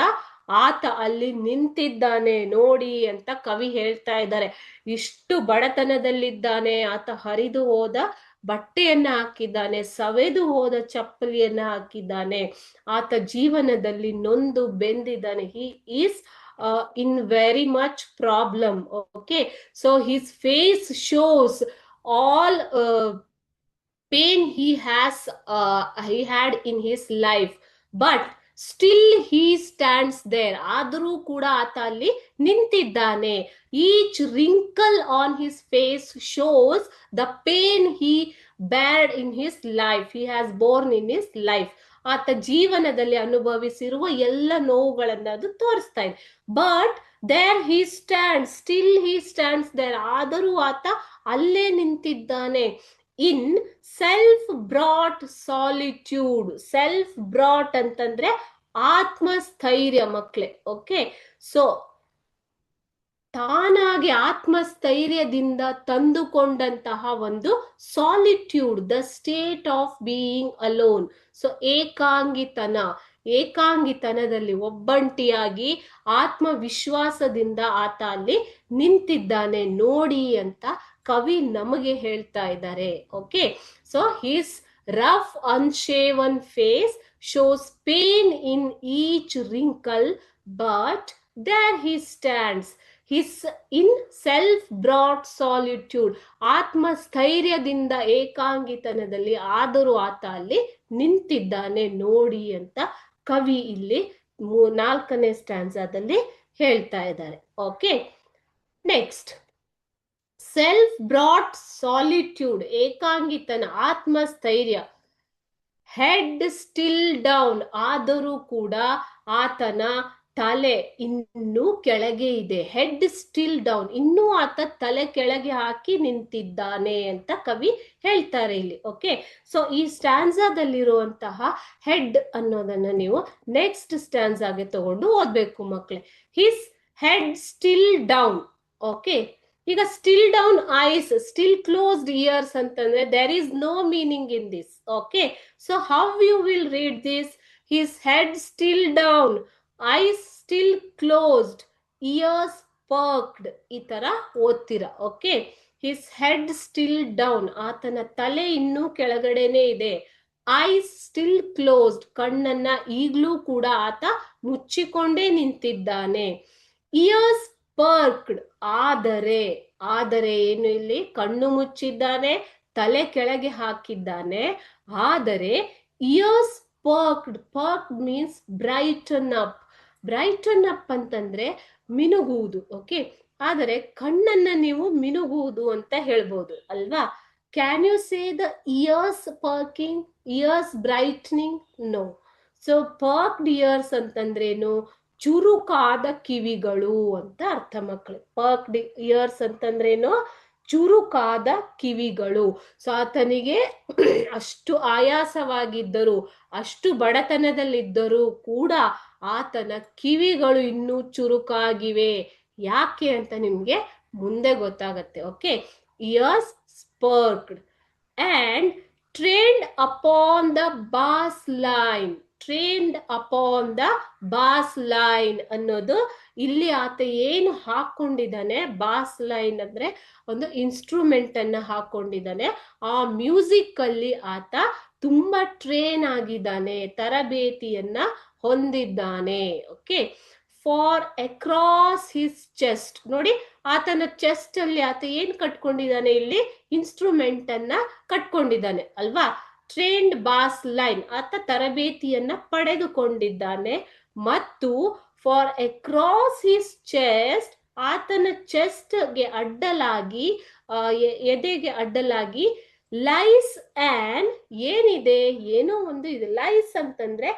ಆತ ಅಲ್ಲಿ ನಿಂತಿದ್ದಾನೆ ನೋಡಿ ಅಂತ ಕವಿ ಹೇಳ್ತಾ ಇದ್ದಾರೆ. ಇಷ್ಟು ಬಡತನದಲ್ಲಿದ್ದಾನೆ, ಆತ ಹರಿದು ಹೋದ ಬಟ್ಟೆಯನ್ನ ಹಾಕಿದ್ದಾನೆ, ಸವೆದು ಹೋದ ಚಪ್ಪಲಿಯನ್ನ ಹಾಕಿದ್ದಾನೆ, ಆತ ಜೀವನದಲ್ಲಿ ನೊಂದು ಬೆಂದಿದ್ದಾನೆ. He is in very much problem. Okay, so his face shows all pain he had in his life, but still he stands there, ಆದರೂ ಕೂಡ ಆತ ಅಲ್ಲಿ ನಿಂತಿದ್ದಾನೆ. each wrinkle on his face shows the pain he bared in his life, he has borne in his life, ಆತ ಜೀವನದಲ್ಲಿ ಅನುಭವಿಸಿರುವ ಎಲ್ಲ ನೋವುಗಳನ್ನ ಅದು ತೋರಿಸ್ತಾ ಇದೆ. But there he stands, still he stands there, ಆದರೂ ಆತ ಅಲ್ಲೇ ನಿಂತಿದ್ದಾನೆ. In self brought solitude, self brought ಅಂತಂದ್ರೆ ಆತ್ಮಸ್ಥೈರ್ಯ ಮಕ್ಕಳೇ. ಓಕೆ, ಸೊ ತಾನಾಗಿ ಆತ್ಮಸ್ಥೈರ್ಯದಿಂದ ತಂದುಕೊಂಡಂತಹ ಒಂದು solitude, the state of being alone. So ಏಕಾಂಗಿತನದಲ್ಲಿ ಒಬ್ಬಂಟಿಯಾಗಿ ಆತ್ಮವಿಶ್ವಾಸದಿಂದ ಆತ ಅಲ್ಲಿ ನಿಂತಿದ್ದಾನೆ ನೋಡಿ ಅಂತ ಕವಿ ನಮಗೆ ಹೇಳ್ತಾ ಇದ್ದಾರೆ. Okay, so his rough unshaven face shows pain in each wrinkle, but there he stands his in self brought solitude, ಆತ್ಮಸ್ಥೈರ್ಯದಿಂದ ಏಕಾಂಗಿತನದಲ್ಲಿ ಆದರೂ ಆತ ಅಲ್ಲಿ ನಿಂತಿದ್ದಾನೆ ನೋಡಿ ಅಂತ ಕವಿ ಇಲ್ಲಿ 4ನೇ ಸ್ಟ್ಯಾನ್ಸಾದಲ್ಲಿ ಹೇಳ್ತಾ ಇದ್ದಾರೆ. Okay, next self brought solitude, ಏಕಾಂಗಿತನ, ಆತ್ಮಸ್ಥೈರ್ಯ. ಹೆಡ್ ಸ್ಟಿಲ್ ಡೌನ್, ಆದರೂ ಕೂಡ ಆತನ ತಲೆ ಇನ್ನೂ ಕೆಳಗೆ ಇದೆ. ಹೆಡ್ ಸ್ಟಿಲ್ ಡೌನ್, ಇನ್ನೂ ಆತ ತಲೆ ಕೆಳಗೆ ಹಾಕಿ ನಿಂತಿದ್ದಾನೆ ಅಂತ ಕವಿ ಹೇಳ್ತಾರೆ ಇಲ್ಲಿ. ಓಕೆ, ಸೊ ಈ ಸ್ಟ್ಯಾನ್ಸಾದಲ್ಲಿರುವಂತಹ ಹೆಡ್ ಅನ್ನೋದನ್ನ ನೀವು ನೆಕ್ಸ್ಟ್ ಸ್ಟ್ಯಾನ್ಸಾಗೆ ತಗೊಂಡು ಓದ್ಬೇಕು ಮಕ್ಕಳೇ. His head still down. Okay, ಈಗ still down eyes, still closed ears ಅಂತಂದ್ರೆ there is no meaning in this. Okay, so how you will read this? His head still down, eyes still closed, ears perked, ಈ ತರ ಓದ್ತೀರಾ. Okay, his head still down, ಆತನ ತಲೆ ಇನ್ನೂ ಕೆಳಗಡೆನೆ ಇದೆ. ಐಸ್ ಸ್ಟಿಲ್ ಕ್ಲೋಸ್ಡ್, ಕಣ್ಣನ್ನ ಈಗ್ಲೂ ಕೂಡ ಆತ ಮುಚ್ಚಿಕೊಂಡೇ ನಿಂತಿದ್ದಾನೆ. ಇಯರ್ಸ್ ಪರ್ಕ್ಡ್, ಆದರೆ ಏನು, ಇಲ್ಲಿ ಕಣ್ಣು ಮುಚ್ಚಿದ್ದಾನೆ, ತಲೆ ಕೆಳಗೆ ಹಾಕಿದ್ದಾನೆ, ಆದರೆ ears perked, perked means brighten up. Brighten up ಅಂತಂದ್ರೆ ಮಿನುಗುವುದು. ಓಕೆ, ಆದರೆ ಕಣ್ಣನ್ನ ನೀವು ಮಿನುಗುವುದು ಅಂತ ಹೇಳ್ಬೋದು ಅಲ್ವಾ. Can you say the ears perking, ears brightening? No. So perked ears ಅಂತಂದ್ರೇನು? ಚುರುಕಾದ ಕಿವಿಗಳು ಅಂತ ಅರ್ಥ ಮಕ್ಕಳು. ಪರ್ಕ್ಡ್ ಇಯರ್ಸ್ ಅಂತಂದ್ರೇನು? ಚುರುಕಾದ ಕಿವಿಗಳು. ಸೊ ಆತನಿಗೆ ಅಷ್ಟು ಆಯಾಸವಾಗಿದ್ದರು, ಅಷ್ಟು ಬಡತನದಲ್ಲಿದ್ದರೂ ಕೂಡ ಆತನ ಕಿವಿಗಳು ಇನ್ನೂ ಚುರುಕಾಗಿವೆ. ಯಾಕೆ ಅಂತ ನಿಮ್ಗೆ ಮುಂದೆ ಗೊತ್ತಾಗತ್ತೆ. Okay, ears perked and trained upon the bass line. Trained upon the bass line ಅನ್ನೋದು ಇಲ್ಲಿ ಆತ ಏನು ಹಾಕೊಂಡಿದ್ದಾನೆ, ಬಾಸ್ ಲೈನ್ ಅಂದ್ರೆ ಒಂದು ಇನ್ಸ್ಟ್ರೂಮೆಂಟ್ ಅನ್ನ ಹಾಕೊಂಡಿದ್ದಾನೆ. ಆ ಮ್ಯೂಸಿಕ್ ಅಲ್ಲಿ ಆತ ತುಂಬಾ ಟ್ರೇನ್ ಆಗಿದ್ದಾನೆ, ತರಬೇತಿಯನ್ನ ಹೊಂದಿದ್ದಾನೆ. Okay, for across his chest. ನೋಡಿ, ಆತನ ಚೆಸ್ಟ್ ಅಲ್ಲಿ ಆತ ಏನ್ ಕಟ್ಕೊಂಡಿದ್ದಾನೆ? ಇಲ್ಲಿ ಇನ್ಸ್ಟ್ರೂಮೆಂಟ್ ಅನ್ನ ಕಟ್ಕೊಂಡಿದ್ದಾನೆ ಅಲ್ವಾ. ಟ್ರೇನ್ಡ್ ಬಾಸ್ ಲೈನ್, ಆತ ತರಬೇತಿಯನ್ನ ಪಡೆದುಕೊಂಡಿದ್ದಾನೆ. ಮತ್ತು ಫಾರ್ ಅಕ್ರಾಸ್ ಹಿಸ್ ಚೆಸ್ಟ್, ಆತನ ಚೆಸ್ಟ್ ಗೆ ಅಡ್ಡಲಾಗಿ, ಎದೆಗೆ ಅಡ್ಡಲಾಗಿ, ಲೈಸ್ ಆನ್, ಏನಿದೆ? ಏನೋ ಒಂದು ಇದೆ. ಲೈಸ್ ಅಂತಂದ್ರೆ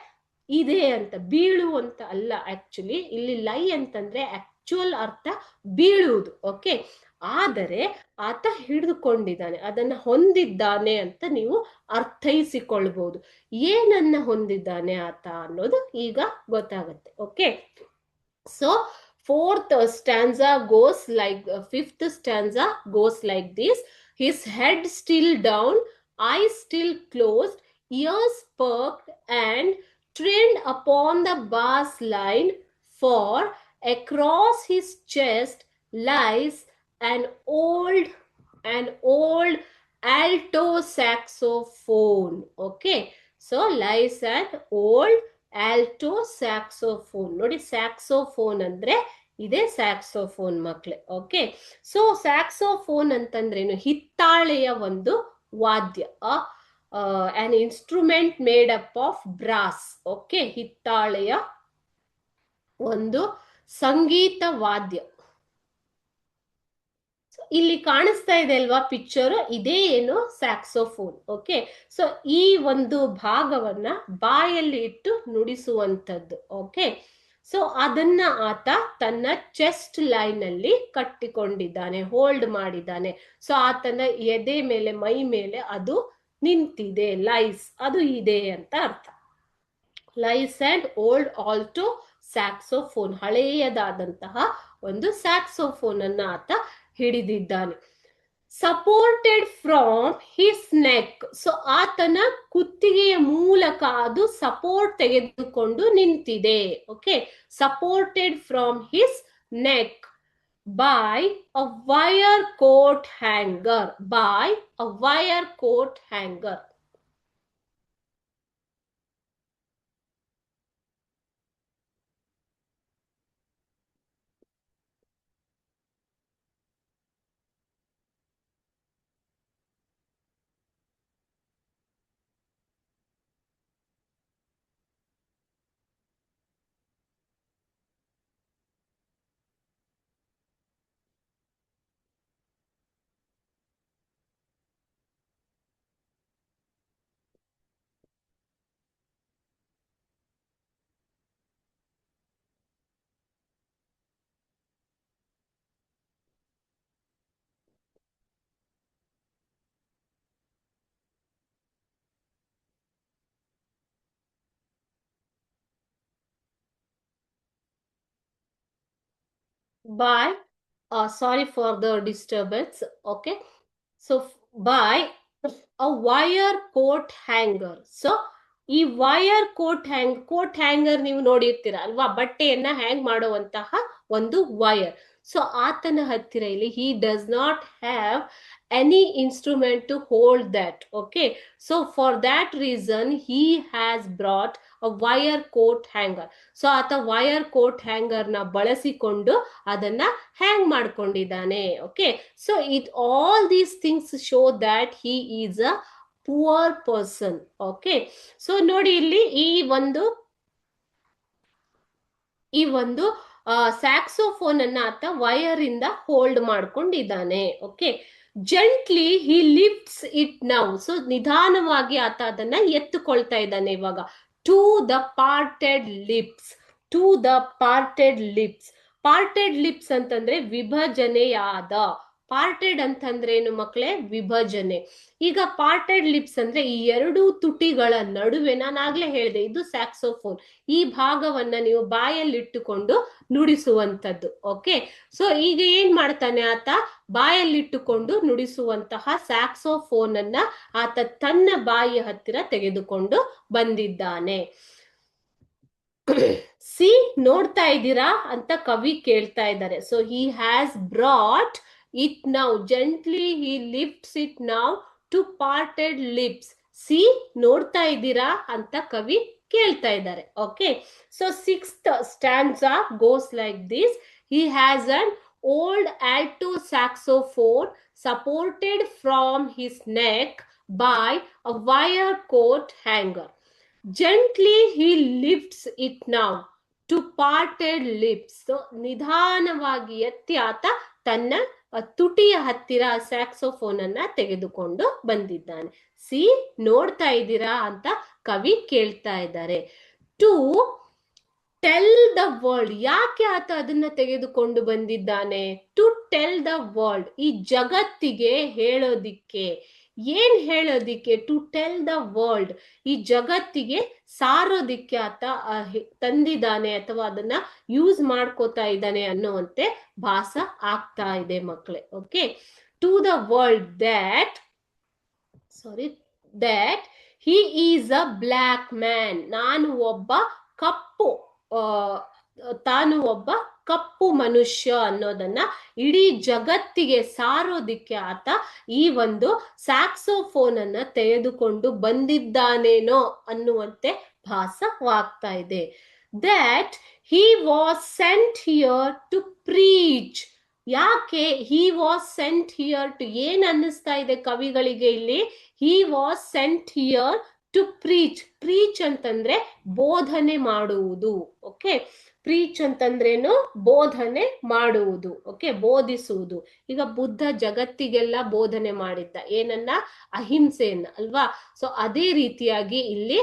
ಇದೆ ಅಂತ, ಬೀಳು ಅಂತ ಅಲ್ಲ. ಆಕ್ಚುಲಿ ಇಲ್ಲಿ ಲೈ ಅಂತಂದ್ರೆ ಆಕ್ಚುಯಲ್ ಅರ್ಥ ಬೀಳುವುದು. ಓಕೆ, ಆದರೆ ಆತ ಹಿಡಿದುಕೊಂಡಿದ್ದಾನೆ, ಅದನ್ನ ಹೊಂದಿದ್ದಾನೆ ಅಂತ ನೀವು ಅರ್ಥೈಸಿಕೊಳ್ಬಹುದು. ಏನನ್ನ ಹೊಂದಿದ್ದಾನೆ ಆತ ಅನ್ನೋದು ಈಗ ಗೊತ್ತಾಗತ್ತೆ. Okay, so fourth stanza goes like, fifth stanza goes like this. His head still down, eyes still closed, ears perked and trained upon the bass line, for across his chest lies an old alto saxophone. Okay, so lies an old alto saxophone. ನೋಡಿ, ಸ್ಯಾಕ್ಸೋಫೋನ್ ಅಂದ್ರೆ ಇದೇ ಸ್ಯಾಕ್ಸೋಫೋನ್ ಮಕ್ಳೆ. ಓಕೆ, ಸೊ ಸ್ಯಾಕ್ಸೋಫೋನ್ ಅಂತಂದ್ರೇನು? ಹಿತ್ತಾಳೆಯ ಒಂದು ವಾದ್ಯ, an instrument made up of brass. Okay, ಹಿತ್ತಾಳೆಯ ಒಂದು ಸಂಗೀತ ವಾದ್ಯ. ಇಲ್ಲಿ ಕಾಣಿಸ್ತಾ ಇದೆ ಅಲ್ವಾ ಪಿಕ್ಚರ್, ಇದೇ ಏನು? ಸ್ಯಾಕ್ಸೋಫೋನ್. ಓಕೆ, ಸೊ ಈ ಒಂದು ಭಾಗವನ್ನ ಬಾಯಲ್ಲಿ ಇಟ್ಟು ನುಡಿಸುವಂತದ್ದು. ಓಕೆ, ಸೊ ಅದನ್ನ ಆತ ತನ್ನ ಚೆಸ್ಟ್ ಲೈನ್ ಅಲ್ಲಿ ಕಟ್ಟಿಕೊಂಡಿದ್ದಾನೆ, ಹೋಲ್ಡ್ ಮಾಡಿದ್ದಾನೆ. ಸೊ ಆತನ ಎದೆ ಮೇಲೆ, ಮೈ ಮೇಲೆ ಅದು ನಿಂತಿದೆ. ಲೈಸ್, ಅದು ಇದೆ ಅಂತ ಅರ್ಥ. Lies and old alto saxophone, ಹಳೆಯದಾದಂತಹ ಒಂದು ಸ್ಯಾಕ್ಸೋಫೋನ್ ಅನ್ನ ಆತ ಹಿಡಿದಿದ್ದಾನೆ. Supported from his neck. So ಆತನ ಕುತ್ತಿಗೆಯ ಮೂಲಕ ಅದು ಸಪೋರ್ಟ್ ತೆಗೆದುಕೊಂಡು ನಿಂತಿದೆ. Okay, supported from his neck by a wire coat hanger. By a wire coat hanger. By, sorry for the disturbance. Okay, so by a wire coat hanger. So ಈ ವೈರ್ ಕೋಟ್ ಹ್ಯಾಂಗರ್ ನೀವು ನೋಡಿರ್ತೀರ ಅಲ್ವಾ, ಬಟ್ಟೆಯನ್ನ ಹ್ಯಾಂಗ್ ಮಾಡುವಂತಹ ಒಂದು ವೈರ್. ಸೊ ಆತನ ಹತ್ತಿರ ಇಲ್ಲಿ he does not have any instrument to hold that. Okay, so for that reason he has brought a wire coat hanger. So ಆತ ವೈರ್ ಕೋಟ್ ಹ್ಯಾಂಗರ್ ನ ಬಳಸಿಕೊಂಡು ಅದನ್ನ ಹ್ಯಾಂಗ್ ಮಾಡ್ಕೊಂಡಿದ್ದಾನೆ. Okay, so it all these things show that he is a poor person. Okay, so ನೋಡಿ ಇಲ್ಲಿ ಈ ಒಂದು ಸ್ಯಾಕ್ಸೋಫೋನ್ ಅನ್ನ ಆತ ವೈರ್ ಇಂದ ಹೋಲ್ಡ್ ಮಾಡ್ಕೊಂಡಿದ್ದಾನೆ. Okay, gently he lifts it now. So ನಿಧಾನವಾಗಿ ಆತ ಅದನ್ನ ಎತ್ತುಕೊಳ್ತಾ ಇದ್ದಾನೆ ಇವಾಗ. To the parted lips, to the parted lips. Parted lips ಅಂತಂದ್ರೆ ವಿಭಜನೆಯಾದ. ಪಾರ್ಟೆಡ್ ಅಂತಂದ್ರೆ ಏನು ಮಕ್ಕಳೇ? ವಿಭಜನೆ. ಈಗ ಪಾರ್ಟೆಡ್ ಲಿಪ್ಸ್ ಅಂದ್ರೆ ಈ ಎರಡು ತುಟಿಗಳ ನಡುವೆ, ನಾನು ಆಗ್ಲೇ ಹೇಳಿದೆ ಇದು ಸ್ಯಾಕ್ಸೋಫೋನ್, ಈ ಭಾಗವನ್ನ ನೀವು ಬಾಯಲ್ಲಿಟ್ಟುಕೊಂಡು ನುಡಿಸುವಂತದ್ದು. ಓಕೆ, ಸೊ ಈಗ ಏನ್ ಮಾಡ್ತಾನೆ ಆತ? ಬಾಯಲ್ಲಿಟ್ಟುಕೊಂಡು ನುಡಿಸುವಂತಹ ಸ್ಯಾಕ್ಸೋಫೋನ್ ಅನ್ನ ಆತ ತನ್ನ ಬಾಯಿಯ ಹತ್ತಿರ ತೆಗೆದುಕೊಂಡು ಬಂದಿದ್ದಾನೆ. ಸಿ, ನೋಡ್ತಾ ಇದ್ದೀರಾ ಅಂತ ಕವಿ ಕೇಳ್ತಾ ಇದ್ದಾರೆ. So he has brought it now, gently he lifts it now to parted lips. C, ನೋಡ್ತಾ ಇದ್ದೀರಾ ಅಂತ ಕವಿ ಕೇಳ್ತಾ ಇದ್ದಾರೆ. Okay, so 6th stanza goes like this. He has an old alto saxophone supported from his neck by a wire coat hanger. Gently he lifts it now to parted lips. So ನಿಧಾನವಾಗಿ ಎತ್ತಿ ಆತ ತನ್ನ ತುಟಿಯ ಹತ್ತಿರ ಸ್ಯಾಕ್ಸೋಫೋನ್ ಅನ್ನ ತೆಗೆದುಕೊಂಡು ಬಂದಿದ್ದಾನೆ. ಸಿ, ನೋಡ್ತಾ ಇದ್ದೀರಾ ಅಂತ ಕವಿ ಕೇಳ್ತಾ ಇದ್ದಾರೆ. To tell the world. ಯಾಕೆ ಆತ ಅದನ್ನ ತೆಗೆದುಕೊಂಡು ಬಂದಿದ್ದಾನೆ? ಟು ಟೆಲ್ ದ ವರ್ಲ್ಡ್, ಈ ಜಗತ್ತಿಗೆ ಹೇಳೋದಿಕ್ಕೆ. ಏನ್ ಹೇಳೋದಿಕ್ಕೆ? ಟು ಟೆಲ್ ದ ವರ್ಲ್ಡ್, ಈ ಜಗತ್ತಿಗೆ ಸಾರೋದಿಕ್ಕೆ ಆತ ತಂದಿದ್ದಾನೆ ಅಥವಾ ಅದನ್ನ ಯೂಸ್ ಮಾಡ್ಕೋತಾ ಇದ್ದಾನೆ ಅನ್ನುವಂತೆ ಭಾಸ ಆಗ್ತಾ ಇದೆ ಮಕ್ಕಳೇ. Okay, to the world that he is a black man. ತಾನು ಒಬ್ಬ ಕಪ್ಪು ಮನುಷ್ಯ ಅನ್ನೋದನ್ನ ಇಡೀ ಜಗತ್ತಿಗೆ ಸಾರೋದಿಕ್ಕೆ ಆತ ಈ ಒಂದು ಸ್ಯಾಕ್ಸೋಫೋನ್ ಅನ್ನ ತೆಗೆದುಕೊಂಡು ಬಂದಿದ್ದಾನೇನೋ ಅನ್ನುವಂತೆ ಭಾಸವಾಗ್ತಾ ಇದೆ. That he was sent here to preach. ಯಾಕೆ he was sent here to? ಏನ್ ಅನ್ನಿಸ್ತಾ ಇದೆ ಕವಿಗಳಿಗೆ ಇಲ್ಲಿ? He was sent here to preach. Preach ಅಂತಂದ್ರೆ ಬೋಧನೆ ಮಾಡುವುದು. ಓಕೆ, ಪ್ರೀಚ್ ಅಂತಂದ್ರೇನು? ಬೋಧನೆ ಮಾಡುವುದು. ಓಕೆ, ಬೋಧಿಸುವುದು. ಈಗ ಬುದ್ಧ ಜಗತ್ತಿಗೆಲ್ಲ ಬೋಧನೆ ಮಾಡಿದ್ದ ಏನನ್ನ? ಅಹಿಂಸೆಯನ್ನ ಅಲ್ವಾ? ಸೊ ಅದೇ ರೀತಿಯಾಗಿ ಇಲ್ಲಿ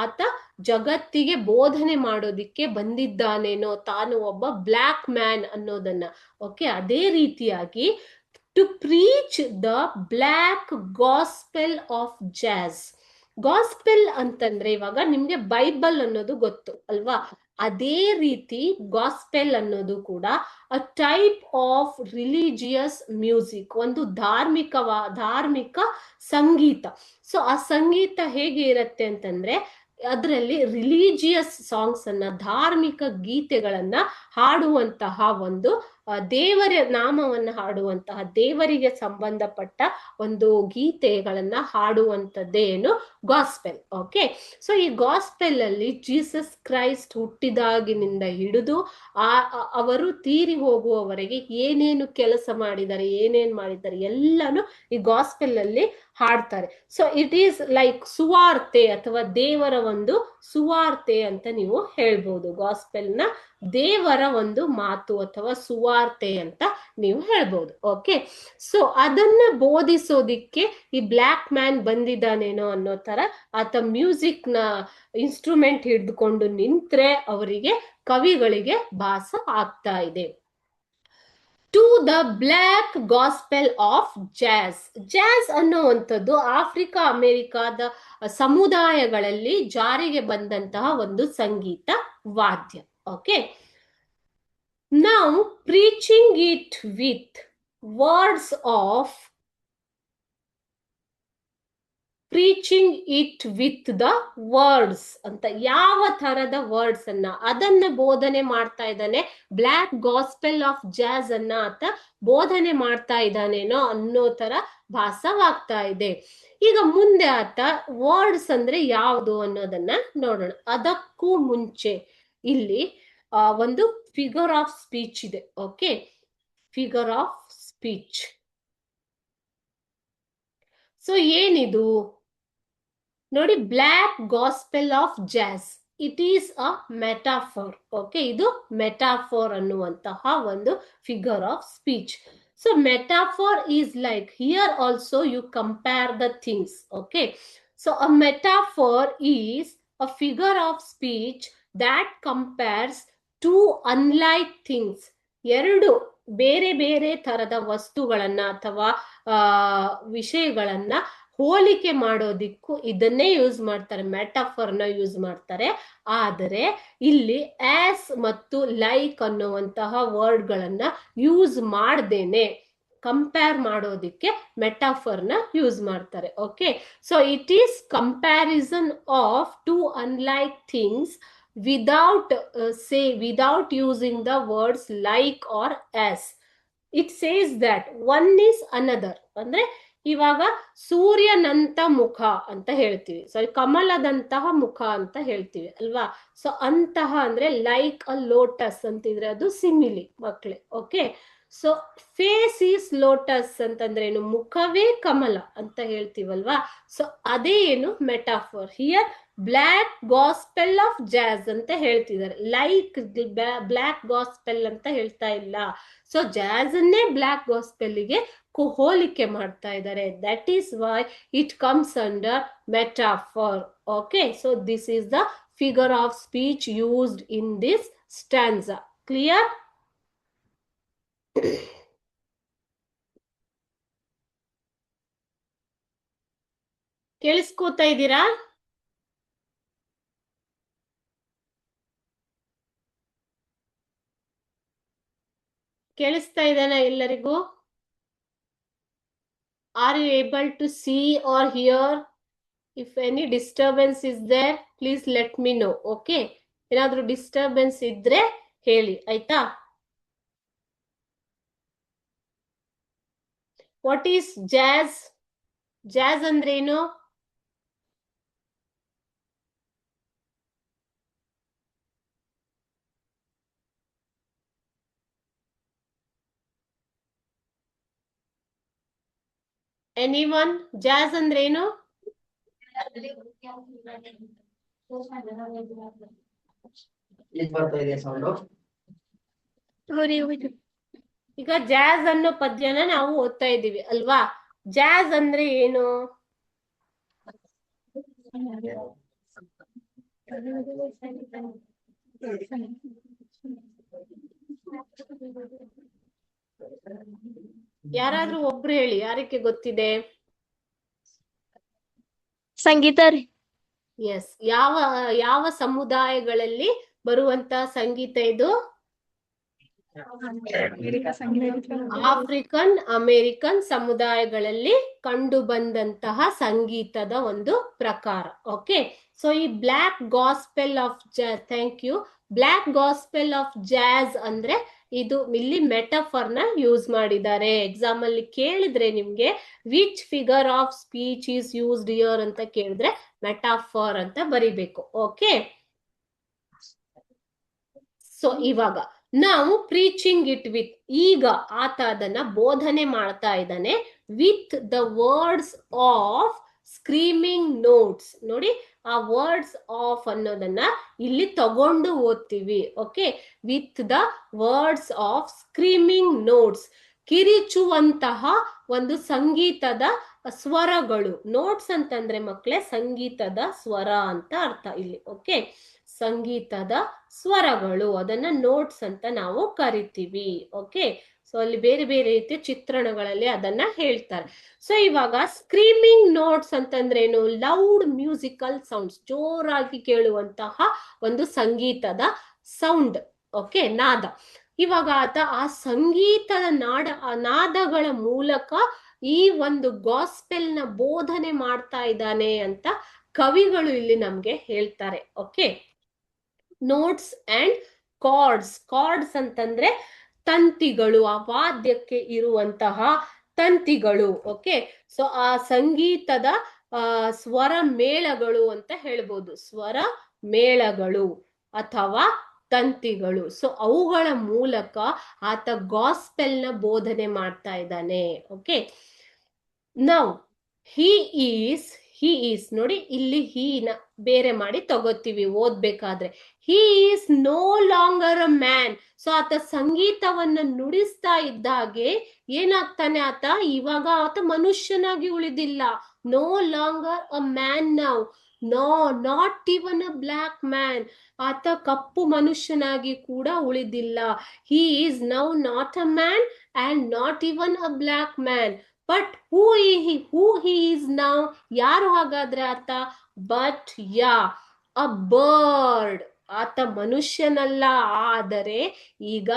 ಆತ ಜಗತ್ತಿಗೆ ಬೋಧನೆ ಮಾಡೋದಿಕ್ಕೆ ಬಂದಿದ್ದಾನೇನೋ, ತಾನು ಒಬ್ಬ ಬ್ಲ್ಯಾಕ್ ಮ್ಯಾನ್ ಅನ್ನೋದನ್ನ. ಓಕೆ, ಅದೇ ರೀತಿಯಾಗಿ to preach the black gospel of jazz. Gospel ಅಂತಂದ್ರೆ ಇವಾಗ ನಿಮ್ಗೆ ಬೈಬಲ್ ಅನ್ನೋದು ಗೊತ್ತು ಅಲ್ವಾ? ಅದೇ ರೀತಿ ಗಾಸ್ಪೆಲ್ ಅನ್ನೋದು ಕೂಡ a type of religious music, ಒಂದು ಧಾರ್ಮಿಕ ಸಂಗೀತ. ಸೊ ಆ ಸಂಗೀತ ಹೇಗೆ ಇರುತ್ತೆ ಅಂತಂದ್ರೆ ಅದರಲ್ಲಿ ರಿಲಿಜಿಯಸ್ ಸಾಂಗ್ಸ್ ಅನ್ನ, ಧಾರ್ಮಿಕ ಗೀತೆಗಳನ್ನ ಹಾಡುವಂತಹ ಒಂದು ದೇವರ ನಾಮವನ್ನ ಹಾಡುವಂತಹ, ದೇವರಿಗೆ ಸಂಬಂಧಪಟ್ಟ ಒಂದು ಗೀತೆಗಳನ್ನ ಹಾಡುವಂತದ್ದೇನು? ಗಾಸ್ಪೆಲ್. ಓಕೆ, ಸೊ ಈ ಗಾಸ್ಪೆಲ್ ಅಲ್ಲಿ ಜೀಸಸ್ ಕ್ರೈಸ್ಟ್ ಹುಟ್ಟಿದಾಗಿನಿಂದ ಹಿಡಿದು ಅವರು ತೀರಿ ಹೋಗುವವರೆಗೆ ಏನೇನು ಕೆಲಸ ಮಾಡಿದ್ದಾರೆ, ಎಲ್ಲಾನು ಈ ಗಾಸ್ಪೆಲ್ ಅಲ್ಲಿ ಹಾಡ್ತಾರೆ. ಸೊ ಇಟ್ ಈಸ್ ಲೈಕ್ ಸುವಾರ್ತೆ ಅಥವಾ ದೇವರ ಒಂದು ಸುವಾರ್ತೆ ಅಂತ ನೀವು ಹೇಳ್ಬೋದು. ಗಾಸ್ಪೆಲ್ ನ ದೇವರ ಒಂದು ಮಾತು ಅಥವಾ ಸುವಾರ್ತೆ ಅಂತ ನೀವು ಹೇಳ್ಬೋದು. ಓಕೆ, ಸೊ ಅದನ್ನ ಬೋಧಿಸೋದಿಕ್ಕೆ ಈ ಬ್ಲ್ಯಾಕ್ ಮ್ಯಾನ್ ಬಂದಿದ್ದಾನೇನೋ ಅನ್ನೋ ತರ ಆತ ಮ್ಯೂಸಿಕ್ ನ ಇನ್ಸ್ಟ್ರೂಮೆಂಟ್ ಹಿಡಿದುಕೊಂಡು ನಿಂತ್ರೆ ಅವರಿಗೆ, ಕವಿಗಳಿಗೆ ಭಾಸ ಆಗ್ತಾ ಇದೆ. To the black gospel of jazz. Jazz ಅನ್ನುವಂಥದ್ದು ಆಫ್ರಿಕಾ ಅಮೆರಿಕಾದ ಸಮುದಾಯಗಳಲ್ಲಿ ಜಾರಿಗೆ ಬಂದಂತಹ ಒಂದು ಸಂಗೀತ ವಾದ್ಯ. Okay, now preaching it with words of preaching it with the words ಅಂತ. ಯಾವ ತರದ ವರ್ಡ್ಸ್ ಅನ್ನ ಅದನ್ನ ಬೋಧನೆ ಮಾಡ್ತಾ ಇದ್ದಾನೆ? ಬ್ಲ್ಯಾಕ್ ಗಾಸ್ಪೆಲ್ ಆಫ್ ಜಾಜ್ ಅನ್ನ ಆತ ಬೋಧನೆ ಮಾಡ್ತಾ ಇದ್ದಾನೇನೋ ಅನ್ನೋ ತರ ಭಾಸವಾಗ್ತಾ ಇದೆ. ಈಗ ಮುಂದೆ ಆತ ವರ್ಡ್ಸ್ ಅಂದ್ರೆ ಯಾವುದು ಅನ್ನೋದನ್ನ ನೋಡೋಣ. ಅದಕ್ಕೂ ಮುಂಚೆ ಇಲ್ಲಿ ಒಂದು ಫಿಗರ್ ಆಫ್ ಸ್ಪೀಚ್ ಇದೆ. Okay, figure of speech. So ಏನಿದು ನೋಡಿ, black gospel of jazz. It is a metaphor. Okay, ಇದು ಮೆಟಾಫೋರ್ ಅನ್ನುವಂತಹ ಒಂದು figure of speech. So metaphor is like here also you compare the things. Okay, so a metaphor is a figure of speech that compares two unlike things. ಎರಡು ಬೇರೆ ಬೇರೆ ತರದ ವಸ್ತುಗಳನ್ನ ಅಥವಾ ವಿಷಯಗಳನ್ನ ಹೋಲಿಕೆ ಮಾಡೋದಿಕ್ಕೂ ಇದನ್ನೇ ಯೂಸ್ ಮಾಡ್ತಾರೆ, ಮೆಟಾಫರ್ನ ಯೂಸ್ ಮಾಡ್ತಾರೆ. ಆದರೆ ಇಲ್ಲಿ ಆಸ್ ಮತ್ತು ಲೈಕ್ ಅನ್ನುವಂತಹ ವರ್ಡ್ಗಳನ್ನ ಯೂಸ್ ಮಾಡ್ದೇನೆ ಕಂಪೇರ್ ಮಾಡೋದಿಕ್ಕೆ ಮೆಟಾಫರ್ನ ಯೂಸ್ ಮಾಡ್ತಾರೆ. Okay, so it is comparison of two unlike things without using the words like or as. It says that one is another. ಅಂದ್ರೆ ಇವಾಗ ಸೂರ್ಯನಂತ ಮುಖ ಅಂತ ಹೇಳ್ತೀವಿ, ಸಾರಿ ಕಮಲದಂತಹ ಮುಖ ಅಂತ ಹೇಳ್ತೀವಿ ಅಲ್ವಾ. ಸೊ ಅಂತಹ ಅಂದ್ರೆ ಲೈಕ್ ಅ ಲೋಟಸ್ ಅಂತಿದ್ರೆ ಅದು ಸಿಮಿಲಿ ಮಕ್ಳೆ. Okay, so face is lotus ಅಂತಂದ್ರೆ ಏನು, ಮುಖವೇ ಕಮಲ ಅಂತ ಹೇಳ್ತೀವಲ್ವಾ. ಸೊ ಅದೇ ಏನು metaphor. Here black gospel of jazz ಅಂತ ಹೇಳ್ತಿದ್ದಾರೆ, ಲೈಕ್ ಬ್ಲ್ಯಾಕ್ ಗಾಸ್ಪೆಲ್ ಅಂತ ಹೇಳ್ತಾ ಇಲ್ಲ. ಸೊ ಜಾಜ್ ಅನ್ನೇ ಬ್ಲ್ಯಾಕ್ ಗಾಸ್ಪೆಲ್ಗೆ ಹೋಲಿಕೆ ಮಾಡ್ತಾ ಇದ್ದಾರೆ. That is why it comes under metaphor. Okay, so this is the figure of speech used in this stanza. Clear? ಕೇಳಿಸ್ಕೋತಾ ಇದ್ದೀರಾ? ಕೇಳಿಸ್ತಾ ಇದ್ದಾನ ಎಲ್ಲರಿಗೂ? Are you able to see or hear? If any disturbance is there please let me know. Okay, ಏನಾದ್ರೂ ಡಿಸ್ಟರ್ಬೆನ್ಸ್ ಇದ್ರೆ ಹೇಳಿ ಆಯ್ತಾ. What is jazz? ಜಾಜ್ ಅಂದ್ರೇನು? ಎನಿವನ್? ಜಾಜ್ ಅಂದ್ರೇನು? ಈಗ ಜಾಜ್ ಅನ್ನೋ ಪದ್ಯನ ನಾವು ಓದ್ತಾ ಇದ್ದೀವಿ ಅಲ್ವಾ. ಜಾಜ್ ಅಂದ್ರೆ ಏನು? ಯಾರಾದ್ರೂ ಒಬ್ರು ಹೇಳಿ, ಯಾರಕ್ಕೆ ಗೊತ್ತಿದೆ? ಸಂಗೀತ. ಎಸ್, ಯಾವ ಯಾವ ಸಮುದಾಯಗಳಲ್ಲಿ ಬರುವಂತ ಸಂಗೀತ ಇದು? ಆಫ್ರಿಕನ್ ಅಮೆರಿಕನ್ ಸಮುದಾಯಗಳಲ್ಲಿ ಕಂಡು ಬಂದಂತಹ ಸಂಗೀತದ ಒಂದು ಪ್ರಕಾರ. ಓಕೆ, ಸೊ ಈ black gospel of jazz, thank you. Black gospel of jazz ಅಂದ್ರೆ ಇದು ಇಲ್ಲಿ ಮೆಟಾಫರ್ನ ಯೂಸ್ ಮಾಡಿದ್ದಾರೆ. ಎಕ್ಸಾಮ್ ಅಲ್ಲಿ ಕೇಳಿದ್ರೆ ನಿಮ್ಗೆ which figure of speech is used here ಅಂತ ಕೇಳಿದ್ರೆ ಮೆಟಾಫರ್ ಅಂತ ಬರಿಬೇಕು. ಓಕೆ, ಸೊ ಇವಾಗ ನಾವು ಪ್ರೀಚಿಂಗ್ ಇಟ್ ವಿತ್, ಈಗ ಆತ ಅದನ್ನ ಬೋಧನೆ ಮಾಡ್ತಾ ಇದ್ದಾನೆ with the words of screaming notes. ನೋಡಿ, ಆ ವರ್ಡ್ಸ್ ಆಫ್ ಅನ್ನೋದನ್ನ ಇಲ್ಲಿ ತಗೊಂಡು ಓದ್ತೀವಿ. Okay, with the words of screaming notes, ಕಿರಿಚುವಂತಹ ಒಂದು ಸಂಗೀತದ ಸ್ವರಗಳು. ನೋಟ್ಸ್ ಅಂತಂದ್ರೆ ಮಕ್ಕಳೇ ಸಂಗೀತದ ಸ್ವರ ಅಂತ ಅರ್ಥ ಇಲ್ಲಿ. ಓಕೆ, ಸಂಗೀತದ ಸ್ವರಗಳು, ಅದನ್ನ ನೋಟ್ಸ್ ಅಂತ ನಾವು ಕರಿತೀವಿ. ಓಕೆ, ಸೊ ಅಲ್ಲಿ ಬೇರೆ ಬೇರೆ ರೀತಿಯ ಚಿತ್ರಣಗಳಲ್ಲಿ ಅದನ್ನ ಹೇಳ್ತಾರೆ. ಸೊ ಇವಾಗ ಸ್ಕ್ರೀಮಿಂಗ್ ನೋಟ್ಸ್ ಅಂತಂದ್ರೇನು? ಲೌಡ್ ಮ್ಯೂಸಿಕಲ್ ಸೌಂಡ್ಸ್, ಜೋರಾಗಿ ಕೇಳುವಂತಹ ಒಂದು ಸಂಗೀತದ ಸೌಂಡ್. ಓಕೆ, ನಾದ. ಇವಾಗ ಆತ ಆ ಸಂಗೀತದ ನಾದಗಳ ಮೂಲಕ ಈ ಒಂದು ಗಾಸ್ಪೆಲ್ ನ ಬೋಧನೆ ಮಾಡ್ತಾ ಇದ್ದಾನೆ ಅಂತ ಕವಿಗಳು ಇಲ್ಲಿ ನಮ್ಗೆ ಹೇಳ್ತಾರೆ. Okay, notes and cards. Cards ಅಂತಂದ್ರೆ ತಂತಿಗಳು, ಆ ವಾದ್ಯಕ್ಕೆ ಇರುವಂತಹ ತಂತಿಗಳು. ಓಕೆ, ಸೊ ಆ ಸಂಗೀತದ ಸ್ವರ ಮೇಳಗಳು ಅಂತ ಹೇಳ್ಬೋದು, ಸ್ವರ ಮೇಳಗಳು ಅಥವಾ ತಂತಿಗಳು. ಸೊ ಅವುಗಳ ಮೂಲಕ ಆತ ಗಾಸ್ಪೆಲ್ ನ ಬೋಧನೆ ಮಾಡ್ತಾ ಇದ್ದಾನೆ. Okay, now he is he is ನೋಡಿ, ಇಲ್ಲಿ ಹೀನ ಬೇರೆ ಮಾಡಿ ತಗೋತೀವಿ ಓದ್ಬೇಕಾದ್ರೆ. He is no longer a man. So ಆತ ಸಂಗೀತವನ್ನ ನುಡಿಸ್ತಾ ಇದ್ದಾಗೆ ಏನಾಗ್ತಾನೆ ಆತ, ಇವಾಗ ಆತ ಮನುಷ್ಯನಾಗಿ ಉಳಿದಿಲ್ಲ. No longer a man now. No, not even a black man. ಆತ ಕಪ್ಪು ಮನುಷ್ಯನಾಗಿ ಕೂಡ ಉಳಿದಿಲ್ಲ. He is now not a man and not even a black man. But who he is now. ಯಾರು ಹಾಗಾದ್ರೆ ಆತ? But yeah a bird. ಆತ ಮನುಷ್ಯನಲ್ಲ, ಆದರೆ ಈಗ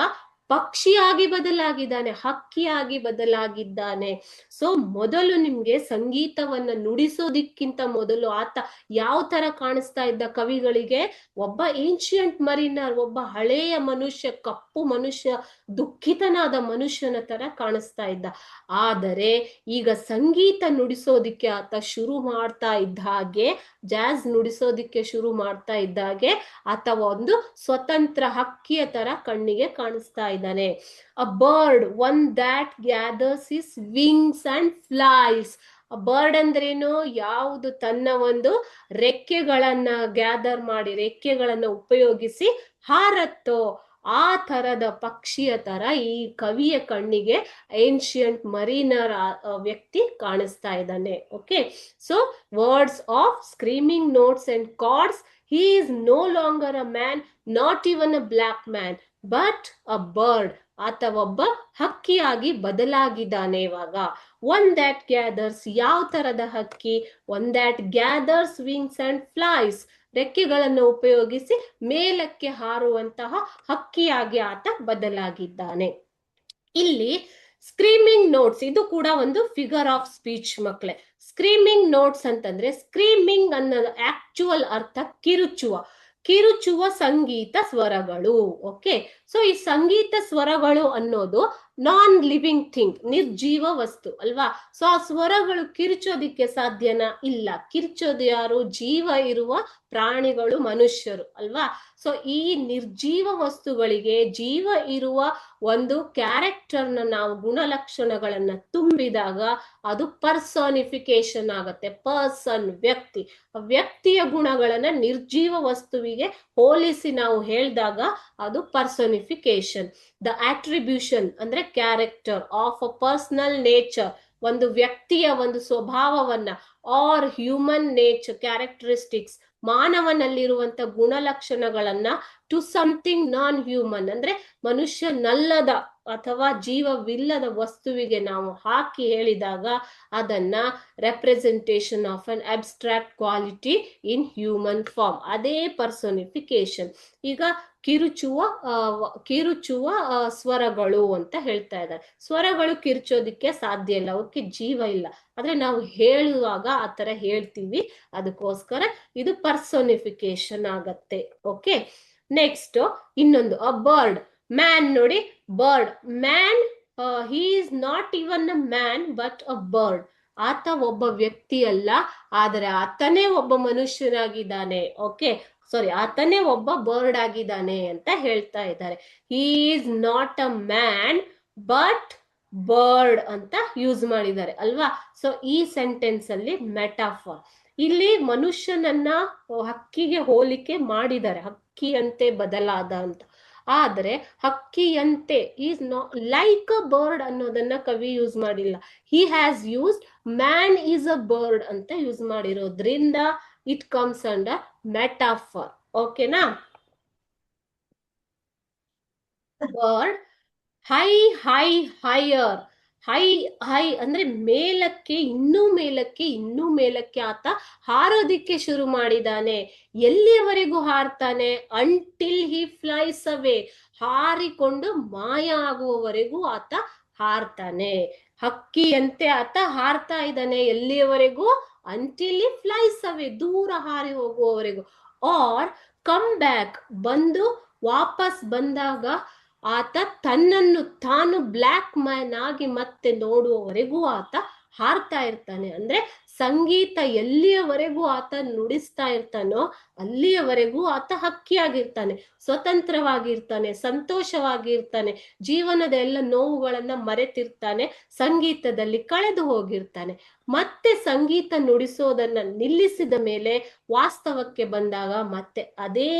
ಪಕ್ಷಿಯಾಗಿ ಬದಲಾಗಿದ್ದಾನೆ, ಹಕ್ಕಿಯಾಗಿ ಬದಲಾಗಿದ್ದಾನೆ. ಸೊ ಮೊದಲು ನಿಮ್ಗೆ ಸಂಗೀತವನ್ನ ನುಡಿಸೋದಿಕ್ಕಿಂತ ಮೊದಲು ಆತ ಯಾವ ತರ ಕಾಣಿಸ್ತಾ ಇದ್ದ ಕವಿಗಳಿಗೆ? ಒಬ್ಬ ಏನ್ಷಿಯಂಟ್ ಮರೀನರ್, ಒಬ್ಬ ಹಳೆಯ ಮನುಷ್ಯ, ಕಪ್ಪು ಮನುಷ್ಯ, ದುಃಖಿತನಾದ ಮನುಷ್ಯನ ತರ ಕಾಣಿಸ್ತಾ ಇದ್ದ. ಆದರೆ ಈಗ ಸಂಗೀತ ನುಡಿಸೋದಿಕ್ಕೆ ಆತ ಶುರು ಮಾಡ್ತಾ ಇದ್ದ ಹಾಗೆ, ಜಾಜ್ ನುಡಿಸೋದಿಕ್ಕೆ ಶುರು ಮಾಡ್ತಾ ಇದ್ದಾಗೆ ಆತ ಒಂದು ಸ್ವತಂತ್ರ ಹಕ್ಕಿಯ ತರ ಕಣ್ಣಿಗೆ ಕಾಣಿಸ್ತಾ ಇದ್ದಾನೆ. A bird, one that gathers his wings and flies. Bird ಅಂದ್ರೇನು? ಯಾವುದು ತನ್ನ ಒಂದು ರೆಕ್ಕೆಗಳನ್ನ ಗ್ಯಾದರ್ ಮಾಡಿ, ರೆಕ್ಕೆಗಳನ್ನ ಉಪಯೋಗಿಸಿ ಹಾರತ್ತೋ ಆ ತರದ ಪಕ್ಷಿಯ ತರ ಈ ಕವಿಯ ಕಣ್ಣಿಗೆ ಏನ್ಷಿಯಂಟ್ ಮರೀನರ್ ವ್ಯಕ್ತಿ ಕಾಣಿಸ್ತಾ ಇದ್ದಾನೆ. Okay, so words of screaming notes and cards. He is no longer a man, not even a black man, but a bird. ಆತ ಒಬ್ಬ ಹಕ್ಕಿಯಾಗಿ ಬದಲಾಗಿದ್ದಾನೆ ಇವಾಗ. ಒನ್ ದ್ಯಾಟ್ ಗ್ಯಾದರ್ಸ್, ಯಾವ ತರದ ಹಕ್ಕಿ? One that gathers wings and flies. ರೆಕ್ಕೆಗಳನ್ನು ಉಪಯೋಗಿಸಿ ಮೇಲಕ್ಕೆ ಹಾರುವಂತಹ ಹಕ್ಕಿಯಾಗಿ ಆತ ಬದಲಾಗಿದ್ದಾನೆ. ಇಲ್ಲಿ ಸ್ಕ್ರೀಮಿಂಗ್ ನೋಟ್ಸ್, ಇದು ಕೂಡ ಒಂದು ಫಿಗರ್ ಆಫ್ ಸ್ಪೀಚ್ ಮಕ್ಕಳೇ. ಸ್ಕ್ರೀಮಿಂಗ್ ನೋಟ್ಸ್ ಅಂತಂದ್ರೆ, ಸ್ಕ್ರೀಮಿಂಗ್ ಅನ್ನೋದು ಆಕ್ಚುಯಲ್ ಅರ್ಥ ಕಿರುಚುವ ಸಂಗೀತ ಸ್ವರಗಳು. ಓಕೆ, ಸೊ ಈ ಸಂಗೀತ ಸ್ವರಗಳು ಅನ್ನೋದು ನಾನ್ ಲಿವಿಂಗ್ ಥಿಂಗ್, ನಿರ್ಜೀವ ವಸ್ತು ಅಲ್ವಾ? ಸೊ ಆ ಸ್ವರಗಳು ಕಿರುಚೋದಿಕ್ಕೆ ಸಾಧ್ಯನಾ? ಇಲ್ಲ. ಕಿರ್ಚೋದು ಯಾರು? ಜೀವ ಇರುವ ಪ್ರಾಣಿಗಳು, ಮನುಷ್ಯರು ಅಲ್ವಾ? ಸೊ ಈ ನಿರ್ಜೀವ ವಸ್ತುಗಳಿಗೆ ಜೀವ ಇರುವ ಒಂದು ಕ್ಯಾರೆಕ್ಟರ್ನ ನಾವು ಗುಣಲಕ್ಷಣಗಳನ್ನ ತುಂಬಿದಾಗ ಅದು ಪರ್ಸೋನಿಫಿಕೇಶನ್ ಆಗತ್ತೆ. ಪರ್ಸನ್, ವ್ಯಕ್ತಿ. ವ್ಯಕ್ತಿಯ ಗುಣಗಳನ್ನ ನಿರ್ಜೀವ ವಸ್ತುವಿಗೆ ಹೋಲಿಸಿ ನಾವು ಹೇಳಿದಾಗ ಅದು ಪರ್ಸೋನಿಫಿಕೇಶನ್. ದ ಅಟ್ರಿಬ್ಯೂಷನ್ ಅಂದ್ರೆ character of a personal nature, ಒಂದು ವ್ಯಕ್ತಿಯ ಒಂದು ಸ್ವಭಾವವನ್ನ, ಆರ್ ಹ್ಯೂಮನ್ ನೇಚರ್ ಕ್ಯಾರೆಕ್ಟರಿಸ್ಟಿಕ್ಸ್, ಮಾನವನಲ್ಲಿರುವಂತ ಗುಣಲಕ್ಷಣಗಳನ್ನ ಟು ಸಮಥಿಂಗ್ ನಾನ್ ಹ್ಯೂಮನ್ ಅಂದ್ರೆ ಮನುಷ್ಯನಲ್ಲದ ಅಥವಾ ಜೀವವಿಲ್ಲದ ವಸ್ತುವಿಗೆ ನಾವು ಹಾಕಿ ಹೇಳಿದಾಗ ಅದನ್ನ representation of an abstract quality in human form, ಅದೇ ಪರ್ಸೋನಿಫಿಕೇಶನ್. ಈಗ ಕಿರುಚುವ ಸ್ವರಗಳು ಅಂತ ಹೇಳ್ತಾ ಇದ್ದಾರೆ. ಸ್ವರಗಳು ಕಿರ್ಚೋದಿಕ್ಕೆ ಸಾಧ್ಯ ಇಲ್ಲ, ಅವಕ್ಕೆ ಜೀವ ಇಲ್ಲ, ಆದ್ರೆ ನಾವು ಹೇಳುವಾಗ ಆತರ ಹೇಳ್ತೀವಿ, ಅದಕ್ಕೋಸ್ಕರ ಇದು ಪರ್ಸೋನಿಫಿಕೇಶನ್ ಆಗತ್ತೆ. ಓಕೆ, ನೆಕ್ಸ್ಟ್ ಇನ್ನೊಂದು ಅ ಬರ್ಡ್. ಮ್ಯಾನ್ ನೋಡಿ, bird, man, he is not even a man but a bird. ಆತ ಒಬ್ಬ ವ್ಯಕ್ತಿ ಅಲ್ಲ, ಆದರೆ ಆತನೇ ಒಬ್ಬ ಮನುಷ್ಯನಾಗಿದ್ದಾನೆ. ಓಕೆ, ಸಾರಿ, ಆತನೇ ಒಬ್ಬ ಬರ್ಡ್ ಆಗಿದ್ದಾನೆ ಅಂತ ಹೇಳ್ತಾ ಇದ್ದಾರೆ. He is not a man but bird ಅಂತ ಯೂಸ್ ಮಾಡಿದ್ದಾರೆ ಅಲ್ವಾ? ಸೊ ಈ ಸೆಂಟೆನ್ಸ್ ಅಲ್ಲಿ ಮೆಟಾಫಾರ್, ಇಲ್ಲಿ ಮನುಷ್ಯನನ್ನ ಹಕ್ಕಿಗೆ ಹೋಲಿಕೆ ಮಾಡಿದ್ದಾರೆ, ಹಕ್ಕಿಯಂತೆ ಬದಲಾದ ಅಂತ. ಆದ್ರೆ ಹಕ್ಕಿಯಂತೆ is not like a bird ಅನ್ನೋದನ್ನ ಕವಿ ಯೂಸ್ ಮಾಡಿಲ್ಲ. He has used man is a bird ಅಂತ ಯೂಸ್ ಮಾಡಿರೋದ್ರಿಂದ ಇಟ್ ಕಮ್ಸ್ ಅಂಡರ್ ಮೆಟಾಫಾರ್. ಓಕೆನಾ? Bird, high high higher. High ಅಂದ್ರೆ ಮೇಲಕ್ಕೆ, ಇನ್ನೂ ಮೇಲಕ್ಕೆ, ಇನ್ನೂ ಮೇಲಕ್ಕೆ ಆತ ಹಾರೋದಿಕ್ಕೆ ಶುರು ಮಾಡಿದಾನೆ. ಎಲ್ಲಿಯವರೆಗೂ ಹಾರ್ತಾನೆ? ಅಂಟಿಲ್ ಹಿ ಫ್ಲೈಸ್ ಅವೇ. ಹಾರಿಕೊಂಡು ಮಾಯ ಆಗುವವರೆಗೂ ಆತ ಹಾರ್ತಾನೆ. ಹಕ್ಕಿಯಂತೆ ಆತ ಹಾರ್ತಾ ಇದ್ದಾನೆ ಎಲ್ಲಿಯವರೆಗೂ? ಅಂಟಿಲ್ ಹಿ ಫ್ಲೈಸ್ ಅವೇ, ದೂರ ಹಾರಿ ಹೋಗುವವರೆಗೂ. ಆರ್ ಕಮ್ ಬ್ಯಾಕ್, ಬಂದು ವಾಪಸ್ ಬಂದಾಗ ಆತ ತನ್ನನ್ನು ತಾನು ಬ್ಲ್ಯಾಕ್ ಮ್ಯಾನ್ ಆಗಿ ಮತ್ತೆ ನೋಡುವವರೆಗೂ ಆತ ಹಾರ್ತಾ ಇರ್ತಾನೆ. ಅಂದ್ರೆ ಸಂಗೀತ ಎಲ್ಲಿಯವರೆಗೂ ಆತ ನುಡಿಸ್ತಾ ಇರ್ತಾನೋ ಅಲ್ಲಿಯವರೆಗೂ ಆತ ಹಕ್ಕಿಯಾಗಿರ್ತಾನೆ, ಸ್ವತಂತ್ರವಾಗಿರ್ತಾನೆ, ಸಂತೋಷವಾಗಿರ್ತಾನೆ, ಜೀವನದ ಎಲ್ಲ ನೋವುಗಳನ್ನ ಮರೆತಿರ್ತಾನೆ, ಸಂಗೀತದಲ್ಲಿ ಕಳೆದು ಹೋಗಿರ್ತಾನೆ. ಮತ್ತೆ ಸಂಗೀತ ನುಡಿಸೋದನ್ನ ನಿಲ್ಲಿಸಿದ ಮೇಲೆ ವಾಸ್ತವಕ್ಕೆ ಬಂದಾಗ ಮತ್ತೆ ಅದೇ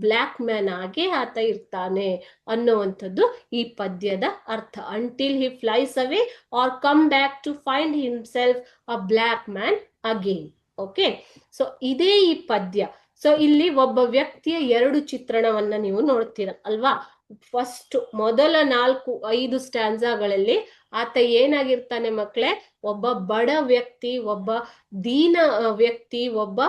ಬ್ಲ್ಯಾಕ್ ಮ್ಯಾನ್ ಆಗೇ ಆತ ಇರ್ತಾನೆ ಅನ್ನುವಂಥದ್ದು ಈ ಪದ್ಯದ ಅರ್ಥ. Until he flies away or come back to find himself a black man again. Okay, so ಇದೇ ಈ ಪದ್ಯ. ಸೊ ಇಲ್ಲಿ ಒಬ್ಬ ವ್ಯಕ್ತಿಯ ಎರಡು ಚಿತ್ರಣವನ್ನ ನೀವು ನೋಡ್ತೀರ ಅಲ್ವಾ. ಫಸ್ಟ್ ಮೊದಲ 4-5 ಸ್ಟ್ಯಾನ್ಸಾಗಳಲ್ಲಿ ಆತ ಏನಾಗಿರ್ತಾನೆ ಮಕ್ಕಳೇ, ಒಬ್ಬ ಬಡ ವ್ಯಕ್ತಿ, ಒಬ್ಬ ದೀನ ವ್ಯಕ್ತಿ, ಒಬ್ಬ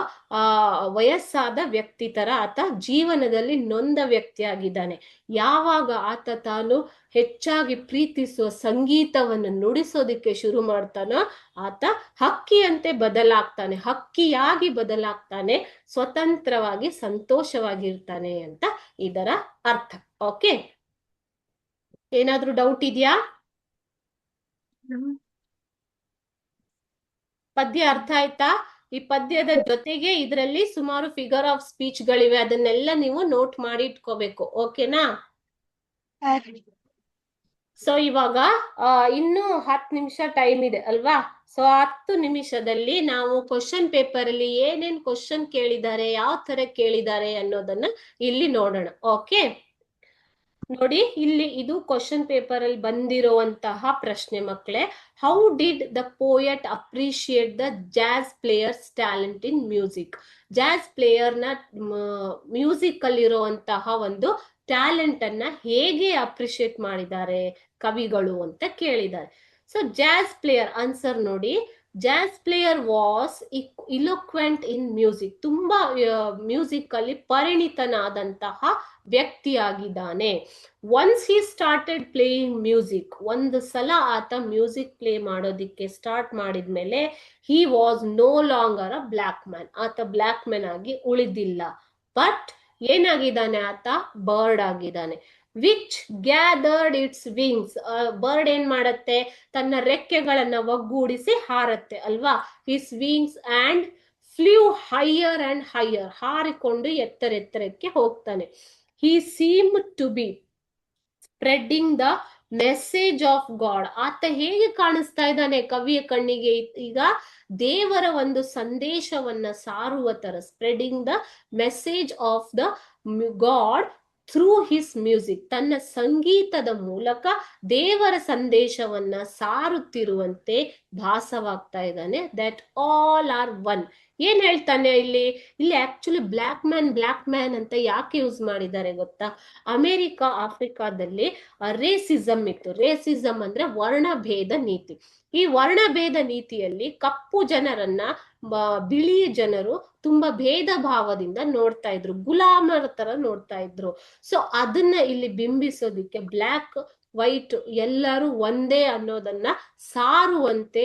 ವಯಸ್ಸಾದ ವ್ಯಕ್ತಿ ತರ ಆತ ಜೀವನದಲ್ಲಿ ನೊಂದ ವ್ಯಕ್ತಿ ಆಗಿದ್ದಾನೆ. ಯಾವಾಗ ಆತ ತಾನು ಹೆಚ್ಚಾಗಿ ಪ್ರೀತಿಸುವ ಸಂಗೀತವನ್ನು ನುಡಿಸೋದಿಕ್ಕೆ ಶುರು ಮಾಡ್ತಾನೋ ಆತ ಹಕ್ಕಿಯಂತೆ ಬದಲಾಗ್ತಾನೆ, ಹಕ್ಕಿಯಾಗಿ ಬದಲಾಗ್ತಾನೆ, ಸ್ವತಂತ್ರವಾಗಿ ಸಂತೋಷವಾಗಿರ್ತಾನೆ ಅಂತ ಇದರ ಅರ್ಥ. ಓಕೆ, ಏನಾದ್ರೂ ಡೌಟ್ ಇದೆಯಾ? ಪದ್ಯ ಅರ್ಥ ಆಯ್ತಾ? ಈ ಪದ್ಯದ ಜೊತೆಗೆ ಇದರಲ್ಲಿ ಸುಮಾರು ಫಿಗರ್ ಆಫ್ ಸ್ಪೀಚ್ ಗಳಿವೆ, ಅದನ್ನೆಲ್ಲ ನೀವು ನೋಟ್ ಮಾಡಿ ಇಟ್ಕೋಬೇಕು. ಓಕೆನಾ? ಸೊ ಇವಾಗ ಇನ್ನು 10 ನಿಮಿಷ ಟೈಮ್ ಇದೆ ಅಲ್ವಾ. ಸೊ 10 ನಿಮಿಷದಲ್ಲಿ ನಾವು ಕ್ವಶನ್ ಪೇಪರ್ ಅಲ್ಲಿ ಏನೇನ್ ಕ್ವಶನ್ ಕೇಳಿದ್ದಾರೆ, ಯಾವ ತರ ಕೇಳಿದ್ದಾರೆ ಅನ್ನೋದನ್ನ ಇಲ್ಲಿ ನೋಡೋಣ. ಓಕೆ, ನೋಡಿ ಇಲ್ಲಿ ಇದು ಕ್ವಶನ್ ಪೇಪರ್ ಅಲ್ಲಿ ಬಂದಿರುವಂತಹ ಪ್ರಶ್ನೆ ಮಕ್ಕಳೇ. How did the poet appreciate the jazz players talent in music? Jazz player ನ ಮ್ಯೂಸಿಕ್ ಅಲ್ಲಿರುವಂತಹ ಒಂದು ಟ್ಯಾಲೆಂಟ್ ಅನ್ನ ಹೇಗೆ ಅಪ್ರಿಶಿಯೇಟ್ ಮಾಡಿದ್ದಾರೆ ಕವಿಗಳು ಅಂತ ಕೇಳಿದ್ದಾರೆ. ಸೊ ಜಾಜ್ ಪ್ಲೇಯರ್ ಆನ್ಸರ್ ನೋಡಿ, jazz player was eloquent in music. ತುಂಬಾ ಮ್ಯೂಸಿಕ್ ಅಲ್ಲಿ ಪರಿಣಿತನಾದಂತಹ ವ್ಯಕ್ತಿಯಾಗಿದ್ದಾನೆ. Once he started playing music, ಒಂದು ಸಲ ಆತ ಮ್ಯೂಸಿಕ್ ಪ್ಲೇ ಮಾಡೋದಿಕ್ಕೆ ಸ್ಟಾರ್ಟ್ ಮಾಡಿದ್ಮೇಲೆ he was no longer a black man, ಆತ ಬ್ಲ್ಯಾಕ್ ಮ್ಯಾನ್ ಆಗಿ ಉಳಿದಿಲ್ಲ. ಬಟ್ ಏನಾಗಿದ್ದಾನೆ ಆತ? ಬರ್ಡ್ ಆಗಿದ್ದಾನೆ. Which gathered its wings, bird ಏನ್ ಮಾಡತ್ತೆ? ತನ್ನ ರೆಕ್ಕೆಗಳನ್ನ ಒಗ್ಗೂಡಿಸಿ ಹಾರತ್ತೆ ಅಲ್ವಾ. His wings and flew higher and higher, ಹಾರಿಕೊಂಡು ಎತ್ತರೆತ್ತರಕ್ಕೆ ಹೋಗ್ತಾನೆ. he seemed to be spreading the message of God. ಆತ ಹೇಗೆ ಕಾಣಿಸ್ತಾ ಇದ್ದಾನೆ ಕವಿಯ ಕಣ್ಣಿಗೆ? ಈಗ ದೇವರ ಒಂದು ಸಂದೇಶವನ್ನ ಸಾರುವ ತರ, spreading the message of the god through his music, ತನ್ನ ಸಂಗೀತದ ಮೂಲಕ ದೇವರ ಸಂದೇಶವನ್ನ ಸಾರುತ್ತಿರುವಂತೆ ಭಾಸವಾಗ್ತಾ ಇದ್ದಾನೆ. That all are one. ಏನ್ ಹೇಳ್ತಾನೆ ಇಲ್ಲಿ? ಇಲ್ಲಿ ಆಕ್ಚುಲಿ ಬ್ಲ್ಯಾಕ್ ಮ್ಯಾನ್ ಅಂತ ಯಾಕೆ ಯೂಸ್ ಮಾಡಿದ್ದಾರೆ ಗೊತ್ತಾ? ಅಮೆರಿಕ ಆಫ್ರಿಕಾದಲ್ಲಿ ರೇಸಿಸಮ್ ಇತ್ತು. ರೇಸಿಸಮ್ ಅಂದ್ರೆ ವರ್ಣಭೇದ ನೀತಿ. ಈ ವರ್ಣಭೇದ ನೀತಿಯಲ್ಲಿ ಕಪ್ಪು ಜನರನ್ನ ಬಿಳಿ ಜನರು ತುಂಬಾ ಭೇದ ಭಾವದಿಂದ ನೋಡ್ತಾ ಇದ್ರು, ಗುಲಾಮರ ತರ ನೋಡ್ತಾ ಇದ್ರು. ಸೊ ಅದನ್ನ ಇಲ್ಲಿ ಬಿಂಬಿಸೋದಿಕ್ಕೆ ಬ್ಲ್ಯಾಕ್ ವೈಟ್ ಎಲ್ಲರೂ ಒಂದೇ ಅನ್ನೋದನ್ನ ಸಾರುವಂತೆ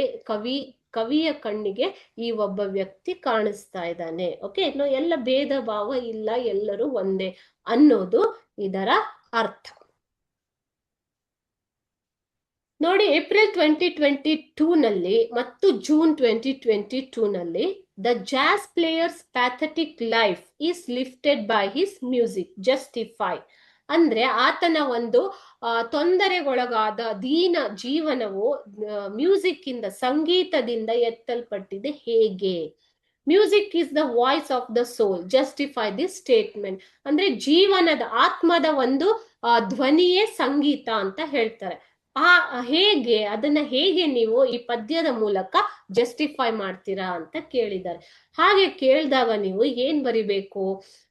ಕವಿಯ ಕಣ್ಣಿಗೆ ಈ ಒಬ್ಬ ವ್ಯಕ್ತಿ ಕಾಣಿಸ್ತಾ ಇದ್ದಾನೆ. ಓಕೆ, ಇನ್ನು ಎಲ್ಲ ಭೇದ ಭಾವ ಇಲ್ಲ, ಎಲ್ಲರೂ ಒಂದೇ ಅನ್ನೋದು ಇದರ ಅರ್ಥ. ನೋಡಿ, ಏಪ್ರಿಲ್ 2022 ನಲ್ಲಿ ಮತ್ತು ಜೂನ್ 2022 ನಲ್ಲಿ the jazz players pathetic life is lifted by his music justify. ಅಂದ್ರೆ ಆತನ ಒಂದು ತೊಂದರೆಗೊಳಗಾದ ದೀನ ಜೀವನವು ಮ್ಯೂಸಿಕ್ ಇಂದ, ಸಂಗೀತದಿಂದ ಎತ್ತಲ್ಪಟ್ಟಿದೆ. ಹೇಗೆ? Music is the voice of the soul, justify this statement. ಅಂದ್ರೆ ಜೀವನದ, ಆತ್ಮದ ಒಂದು ಧ್ವನಿಯೇ ಸಂಗೀತ ಅಂತ ಹೇಳ್ತಾರೆ. ಹೇಗೆ ಅದನ್ನ ಹೇಗೆ ನೀವು ಈ ಪದ್ಯದ ಮೂಲಕ ಜಸ್ಟಿಫೈ ಮಾಡ್ತೀರಾ ಅಂತ ಕೇಳಿದ್ದಾರೆ. ಹಾಗೆ ಕೇಳಿದಾಗ ನೀವು ಏನ್ ಬರಿಬೇಕು?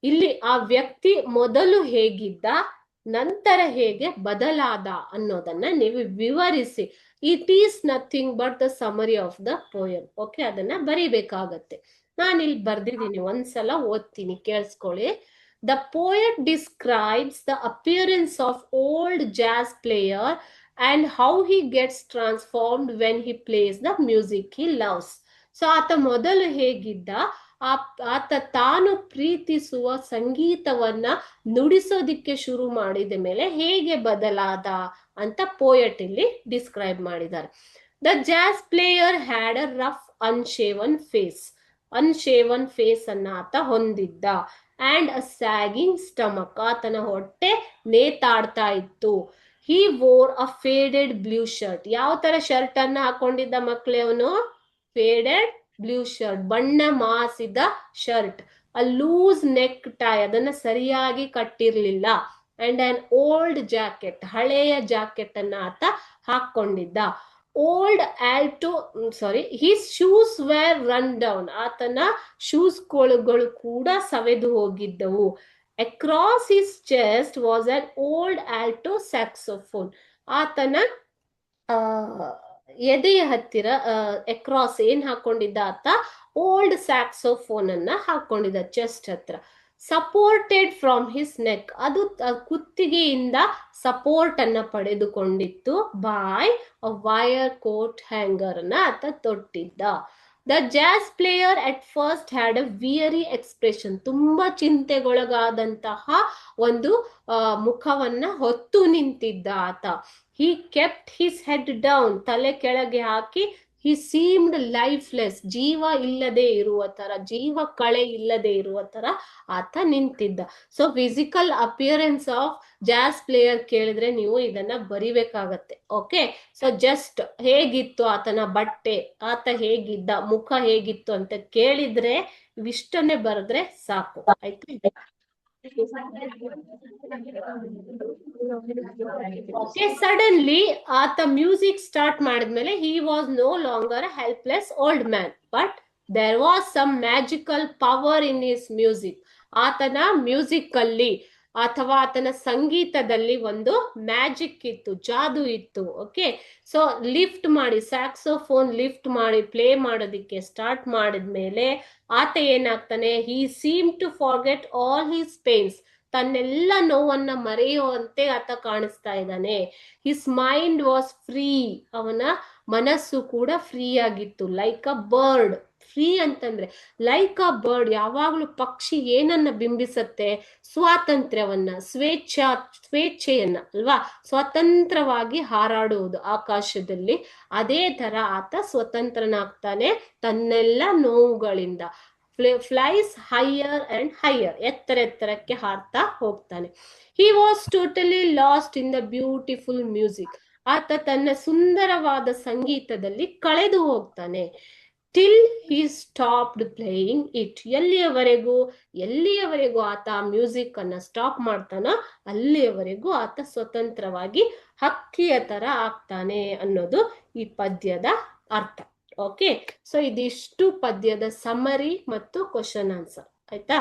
ಇಲ್ಲಿ ಆ ವ್ಯಕ್ತಿ ಮೊದಲು ಹೇಗಿದ್ದ, ನಂತರ ಹೇಗೆ ಬದಲಾದ ಅನ್ನೋದನ್ನ ನೀವು ವಿವರಿಸಿ. It is nothing but the summary of the poem. Okay, ಅದನ್ನ ಬರಿಬೇಕಾಗತ್ತೆ. ನಾನು ಇಲ್ಲಿ ಬರ್ದಿದ್ದೀನಿ, ಒಂದ್ಸಲ ಓದ್ತೀನಿ, ಕೇಳಿಸ್ಕೊಳ್ಳಿ. The poet describes the appearance of old jazz player and how he gets transformed when he plays the music he loves. So ಆತ ಮೊದಲು ಹೇಗಿದ್ದ, ಆತ ತಾನು ಪ್ರೀತಿಸುವ ಸಂಗೀತವನ್ನ ನುಡಿಸೋದಿಕ್ಕೆ ಶುರು ಮಾಡಿದ ಮೇಲೆ ಹೇಗೆ ಬದಲಾದ ಅಂತ ಪೋಯಟ್ ಇಲ್ಲಿ ಡಿಸ್ಕ್ರೈಬ್ ಮಾಡಿದ್ದಾರೆ. The jazz player had a rough unshaven face ಅನ್ನ ಆತ ಹೊಂದಿದ್ದ. ಅಂಡ್ ಅ ಸ್ಯಾಗಿಂಗ್ ಸ್ಟಮಕ್, ಆತನ ಹೊಟ್ಟೆ ನೇತಾಡ್ತಾ ಇತ್ತು. ಹಿ ವೋರ್ ಅ ಫೇಡೆಡ್ ಬ್ಲೂ ಶರ್ಟ್. ಯಾವ ತರ ಶರ್ಟ್ ಅನ್ನ ಹಾಕೊಂಡಿದ್ದ ಮಕ್ಕಳೇ ಅವನು? ಫೇಡೆಡ್ ಬ್ಲೂ ಶರ್ಟ್, ಬಣ್ಣ ಮಾಸಿದ shirt, a loose neck tie, ಅದನ್ನ ಸರಿಯಾಗಿ ಕಟ್ಟಿರ್ಲಿಲ್ಲ, ಅಂಡ್ ಅನ್ ಓಲ್ಡ್ ಜಾಕೆಟ್, ಹಳೆಯ ಜಾಕೆಟ್ ಅನ್ನ ಆತ ಹಾಕೊಂಡಿದ್ದ. Old alto his shoes were run down, ಆತನ ಶೂಸ್ ಗಳು ಕೂಡ ಸವೆದು ಹೋಗಿದ್ದವು. Across his chest was an old alto saxophone, ಆತನ ಎದೆಯ ಹತ್ತಿರ ಅಕ್ರಾಸ್ ಏನ್ ಹಾಕೊಂಡಿದ್ದ ಆತ, ಓಲ್ಡ್ ಸ್ಯಾಕ್ಸೋಫೋನ್ ಅನ್ನ ಹಾಕೊಂಡಿದ್ದ ಚೆಸ್ಟ್ ಹತ್ರ. ಸಪೋರ್ಟೆಡ್ ಫ್ರಮ್ ಹಿಸ್ ನೆಕ್, ಅದು ಕುತ್ತಿಗೆಯಿಂದ ಸಪೋರ್ಟ್ ಅನ್ನ ಪಡೆದುಕೊಂಡಿತ್ತು. By a wire coat hanger ಅನ್ನ ಆತ ತೊಟ್ಟಿದ್ದ. The jazz player at first had a weary expression, ತುಂಬಾ ಚಿಂತೆಗೊಳಗಾದಂತಹ ಒಂದು ಮುಖವನ್ನ ಹೊತ್ತು ನಿಂತಿದ್ದ ಆತ. He kept his head down, ತಲೆ ಕೆಳಗೆ ಹಾಕಿ. He seemed lifeless, ಜೀವ ಇಲ್ಲದೆ ಇರುವ ತರ, ಜೀವ ಕಳೆ ಇಲ್ಲದೆ ಇರುವ ತರ ಆತ ನಿಂತಿದ್ದ. So physical appearance of jazz player ಕೇಳಿದ್ರೆ ನೀವು ಇದನ್ನ ಬರಿಬೇಕಾಗತ್ತೆ. ಓಕೆ, ಸೊ ಜಸ್ಟ್ ಹೇಗಿತ್ತು ಆತನ ಬಟ್ಟೆ, ಆತ ಹೇಗಿದ್ದ, ಮುಖ ಹೇಗಿತ್ತು ಅಂತ ಕೇಳಿದ್ರೆ ಇವಿಷ್ಟನ್ನೇ ಬರೆದ್ರೆ ಸಾಕು. ಆಯ್ತು. Okay, suddenly ಆತ ಮ್ಯೂಸಿಕ್ ಸ್ಟಾರ್ಟ್ ಮಾಡಿದ್ಮೇಲೆ he was no longer a helpless old man, but there was some magical power in his music. ಆತನ ಮ್ಯೂಸಿಕ್ ಅಲ್ಲಿ ಅಥವಾ ಆತನ ಸಂಗೀತದಲ್ಲಿ ಒಂದು ಮ್ಯಾಜಿಕ್ ಇತ್ತು, ಜಾದು ಇತ್ತು. ಓಕೆ, ಸೊ ಲಿಫ್ಟ್ ಮಾಡಿ, ಸ್ಯಾಕ್ಸೋಫೋನ್ ಲಿಫ್ಟ್ ಮಾಡಿ ಪ್ಲೇ ಮಾಡೋದಿಕ್ಕೆ ಸ್ಟಾರ್ಟ್ ಮಾಡಿದ್ಮೇಲೆ ಆತ ಏನಾಗ್ತಾನೆ, he seemed to forget all his pains, ತನ್ನೆಲ್ಲ ನೋವನ್ನ ಮರೆಯುವಂತೆ ಆತ ಕಾಣಿಸ್ತಾ ಇದ್ದಾನೆ. ಹಿಸ್ ಮೈಂಡ್ ವಾಸ್ ಫ್ರೀ, ಅವನ ಮನಸ್ಸು ಕೂಡ ಫ್ರೀ ಆಗಿತ್ತು. ಲೈಕ್ ಅ ಬರ್ಡ್, ಫ್ರೀ ಅಂತಂದ್ರೆ ಲೈಕ್ ಅ ಬರ್ಡ್, ಯಾವಾಗ್ಲೂ ಪಕ್ಷಿ ಏನನ್ನ ಬಿಂಬಿಸತ್ತೆ, ಸ್ವಾತಂತ್ರ್ಯವನ್ನ, ಸ್ವೇಚ್ಛೆಯನ್ನ ಅಲ್ವಾ, ಸ್ವತಂತ್ರವಾಗಿ ಹಾರಾಡುವುದು ಆಕಾಶದಲ್ಲಿ. ಅದೇ ತರ ಆತ ಸ್ವತಂತ್ರನಾಗ್ತಾನೆ ತನ್ನೆಲ್ಲ ನೋವುಗಳಿಂದ. ಫ್ಲೈಸ್ ಹೈಯರ್ ಅಂಡ್ ಹೈಯರ್, ಎತ್ತರಕ್ಕೆ ಹಾರ್ತಾ ಹೋಗ್ತಾನೆ. He was totally lost in the beautiful music, ಆತ ತನ್ನ ಸುಂದರವಾದ ಸಂಗೀತದಲ್ಲಿ ಕಳೆದು ಹೋಗ್ತಾನೆ. Till he stopped playing it, ಎಲ್ಲಿಯವರೆಗೂ ಆತ ಮ್ಯೂಸಿಕ್ ಅನ್ನ ಸ್ಟಾಪ್ ಮಾಡ್ತಾನೋ ಅಲ್ಲಿಯವರೆಗೂ ಆತ ಸ್ವತಂತ್ರವಾಗಿ ಹಕ್ಕಿಯ ತರ ಆಗ್ತಾನೆ ಅನ್ನೋದು ಈ ಪದ್ಯದ ಅರ್ಥ. ಓಕೆ, ಸೊ ಇದಿಷ್ಟು ಪದ್ಯದ ಸಮರಿ ಮತ್ತು ಕ್ವಶನ್ ಆನ್ಸರ್. ಆಯ್ತಾ?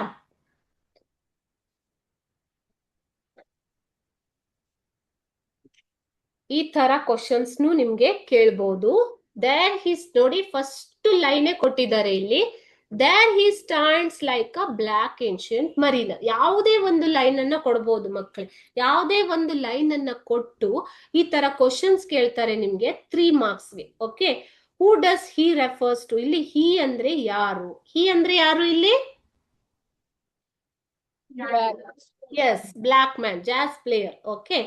ಈ ತರ ಕ್ವಶನ್ಸ್ ನಿಮ್ಗೆ ಕೇಳ್ಬಹುದು. ದೇರ್ ಹಿಸ್, ನೋಡಿ ಫಸ್ಟ್ ಲೈನ್ ಕೊಟ್ಟಿದ್ದಾರೆ ಇಲ್ಲಿ, there he stands like a black ancient mariner. ಯಾವುದೇ ಒಂದು ಲೈನ್ ಅನ್ನ ಕೊಡ್ಬೋದು ಮಕ್ಕಳೇ, ಯಾವುದೇ ಒಂದು ಲೈನ್ ಅನ್ನ ಕೊಟ್ಟು ಈ ತರ ಕ್ವಶನ್ಸ್ ಕೇಳ್ತಾರೆ ನಿಮ್ಗೆ 3 ಮಾರ್ಕ್ಸ್ಗೆ. Okay, who does he refers to, ಇಲ್ಲಿ ಹಿ ಅಂದ್ರೆ ಯಾರು, ಹಿ ಅಂದ್ರೆ ಯಾರು ಇಲ್ಲಿ? Yes, black man, jazz player. Okay,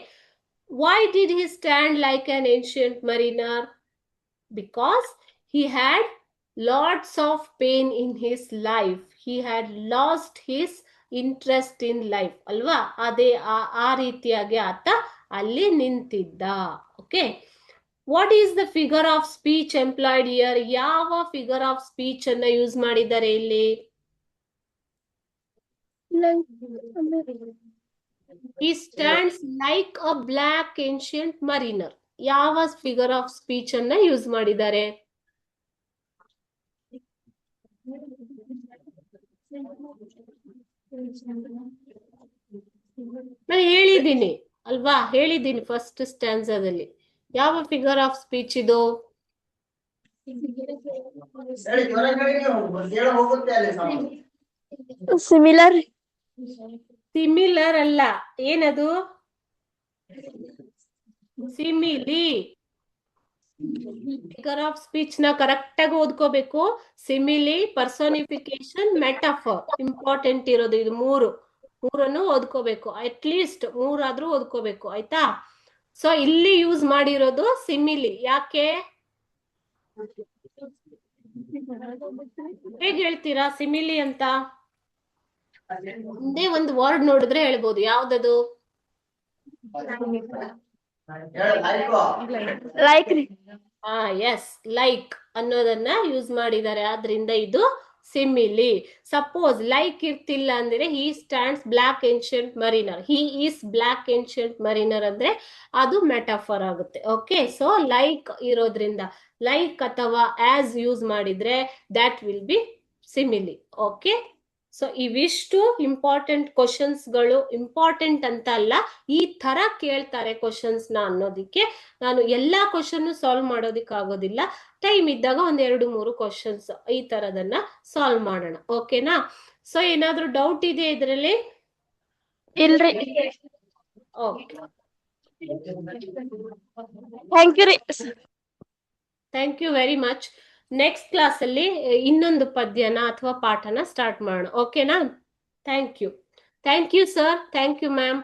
why did he stand like an ancient mariner? Because he had lots of pain in his life, he had lost his interest in life ಅಲ್ವಾ. ಅದೇ ಆ ರೀತಿಯಾಗಿ ಆತ ಅಲ್ಲಿ ನಿಂತಿದ್ದ. Okay, what is the figure of speech employed here? ಯಾವ ಫಿಗರ್ ಆಫ್ ಸ್ಪೀಚ್ ಅನ್ನ ಯೂಸ್ ಮಾಡಿದ್ದಾರೆ ಇಲ್ಲಿ? He stands like a black ancient mariner. ಯಾವ ಫಿಗರ್ ಆಫ್ ಸ್ಪೀಚ್ ಅನ್ನ ಯೂಸ್ ಮಾಡಿದ್ದಾರೆ? ನಾನು ಹೇಳಿದ್ದೀನಿ ಅಲ್ವಾ, ಹೇಳಿದ್ದೀನಿ ಫಸ್ಟ್ ಸ್ಟ್ಯಾನ್ಸಾದಲ್ಲಿ. ಯಾವ ಫಿಗರ್ ಆಫ್ ಸ್ಪೀಚ್ ಇದು? ಸಿಮಿಲರ್. ಸಿಮಿಲರ್ ಅಲ್ಲ, ಏನದು? ಸಿಮಿಲಿ. ಫಿಗರ್ ಆಫ್ ಸ್ಪೀಚ್ ನ ಕರೆಕ್ಟ್ ಆಗಿ ಓದ್ಕೋಬೇಕು. ಸಿಮಿಲಿ, ಪರ್ಸೋನಿಫಿಕೇಶನ್, ಮೆಟಾಫರ್ ಇಂಪಾರ್ಟೆಂಟ್ ಇರೋದು. ಇದು ಮೂರನ್ನು ಓದ್ಕೋಬೇಕು, ಅಟ್ ಲೀಸ್ಟ್ 3 ಆದ್ರೂ ಓದ್ಕೋಬೇಕು. ಆಯ್ತಾ? ಸೊ ಇಲ್ಲಿ ಯೂಸ್ ಮಾಡಿರೋದು ಸಿಮಿಲಿ. ಯಾಕೆ? ಹೇಗೆ ಹೇಳ್ತೀರಾ ಸಿಮಿಲಿ ಅಂತ? ಒಂದೇ ಒಂದು ವರ್ಡ್ ನೋಡಿದ್ರೆ ಹೇಳ್ಬೋದು. ಯಾವ್ದದು? ಲೈಕ್. ಎಸ್, ಲೈಕ್ ಅನ್ನೋದನ್ನ ಯೂಸ್ ಮಾಡಿದ್ದಾರೆ, ಆದ್ರಿಂದ ಇದು ಸಿಮಿಲಿ. ಸಪೋಸ್ ಲೈಕ್ ಇರ್ತಿಲ್ಲ ಅಂದ್ರೆ he stands black ancient mariner, he is black ancient mariner ಅಂದ್ರೆ ಅದು ಮೆಟಾಫರ್ ಆಗುತ್ತೆ. ಓಕೆ, ಸೊ ಲೈಕ್ ಇರೋದ್ರಿಂದ ಲೈಕ್ ಅಥವಾ ಆಸ್ ಯೂಸ್ ಮಾಡಿದ್ರೆ that will be simile. Okay, so ಇವಿಷ್ಟು ಇಂಪಾರ್ಟೆಂಟ್ ಕ್ವಶನ್ಸ್ ಗಳು. ಇಂಪಾರ್ಟೆಂಟ್ ಅಂತ ಅಲ್ಲ, ಈ ತರ ಕೇಳ್ತಾರೆ ಕ್ವಶನ್ಸ್ ನ ಅನ್ನೋದಿಕ್ಕೆ ನಾನು ಎಲ್ಲಾ ಕ್ವಶನ್ ಸಾಲ್ವ್ ಮಾಡೋದಿಕ್ ಆಗೋದಿಲ್ಲ. ಟೈಮ್ ಇದ್ದಾಗ ಒಂದ್ 2-3 ಕ್ವಶನ್ಸ್ ಈ ತರದನ್ನ ಸಾಲ್ವ್ ಮಾಡೋಣ. ಓಕೆನಾ? ಸೊ ಏನಾದ್ರೂ ಡೌಟ್ ಇದೆ ಇದರಲ್ಲಿ? ಇಲ್ರಿ. ಓಕೆ, ಥ್ಯಾಂಕ್ ಯು ರೀ. Thank you very much. Next class ಅಲ್ಲಿ ಇನ್ನೊಂದು ಪದ್ಯನ ಅಥವಾ ಪಾಠನ ಸ್ಟಾರ್ಟ್ ಮಾಡೋಣ. ಓಕೆನಾ? Thank you. Thank you sir, thank you ma'am.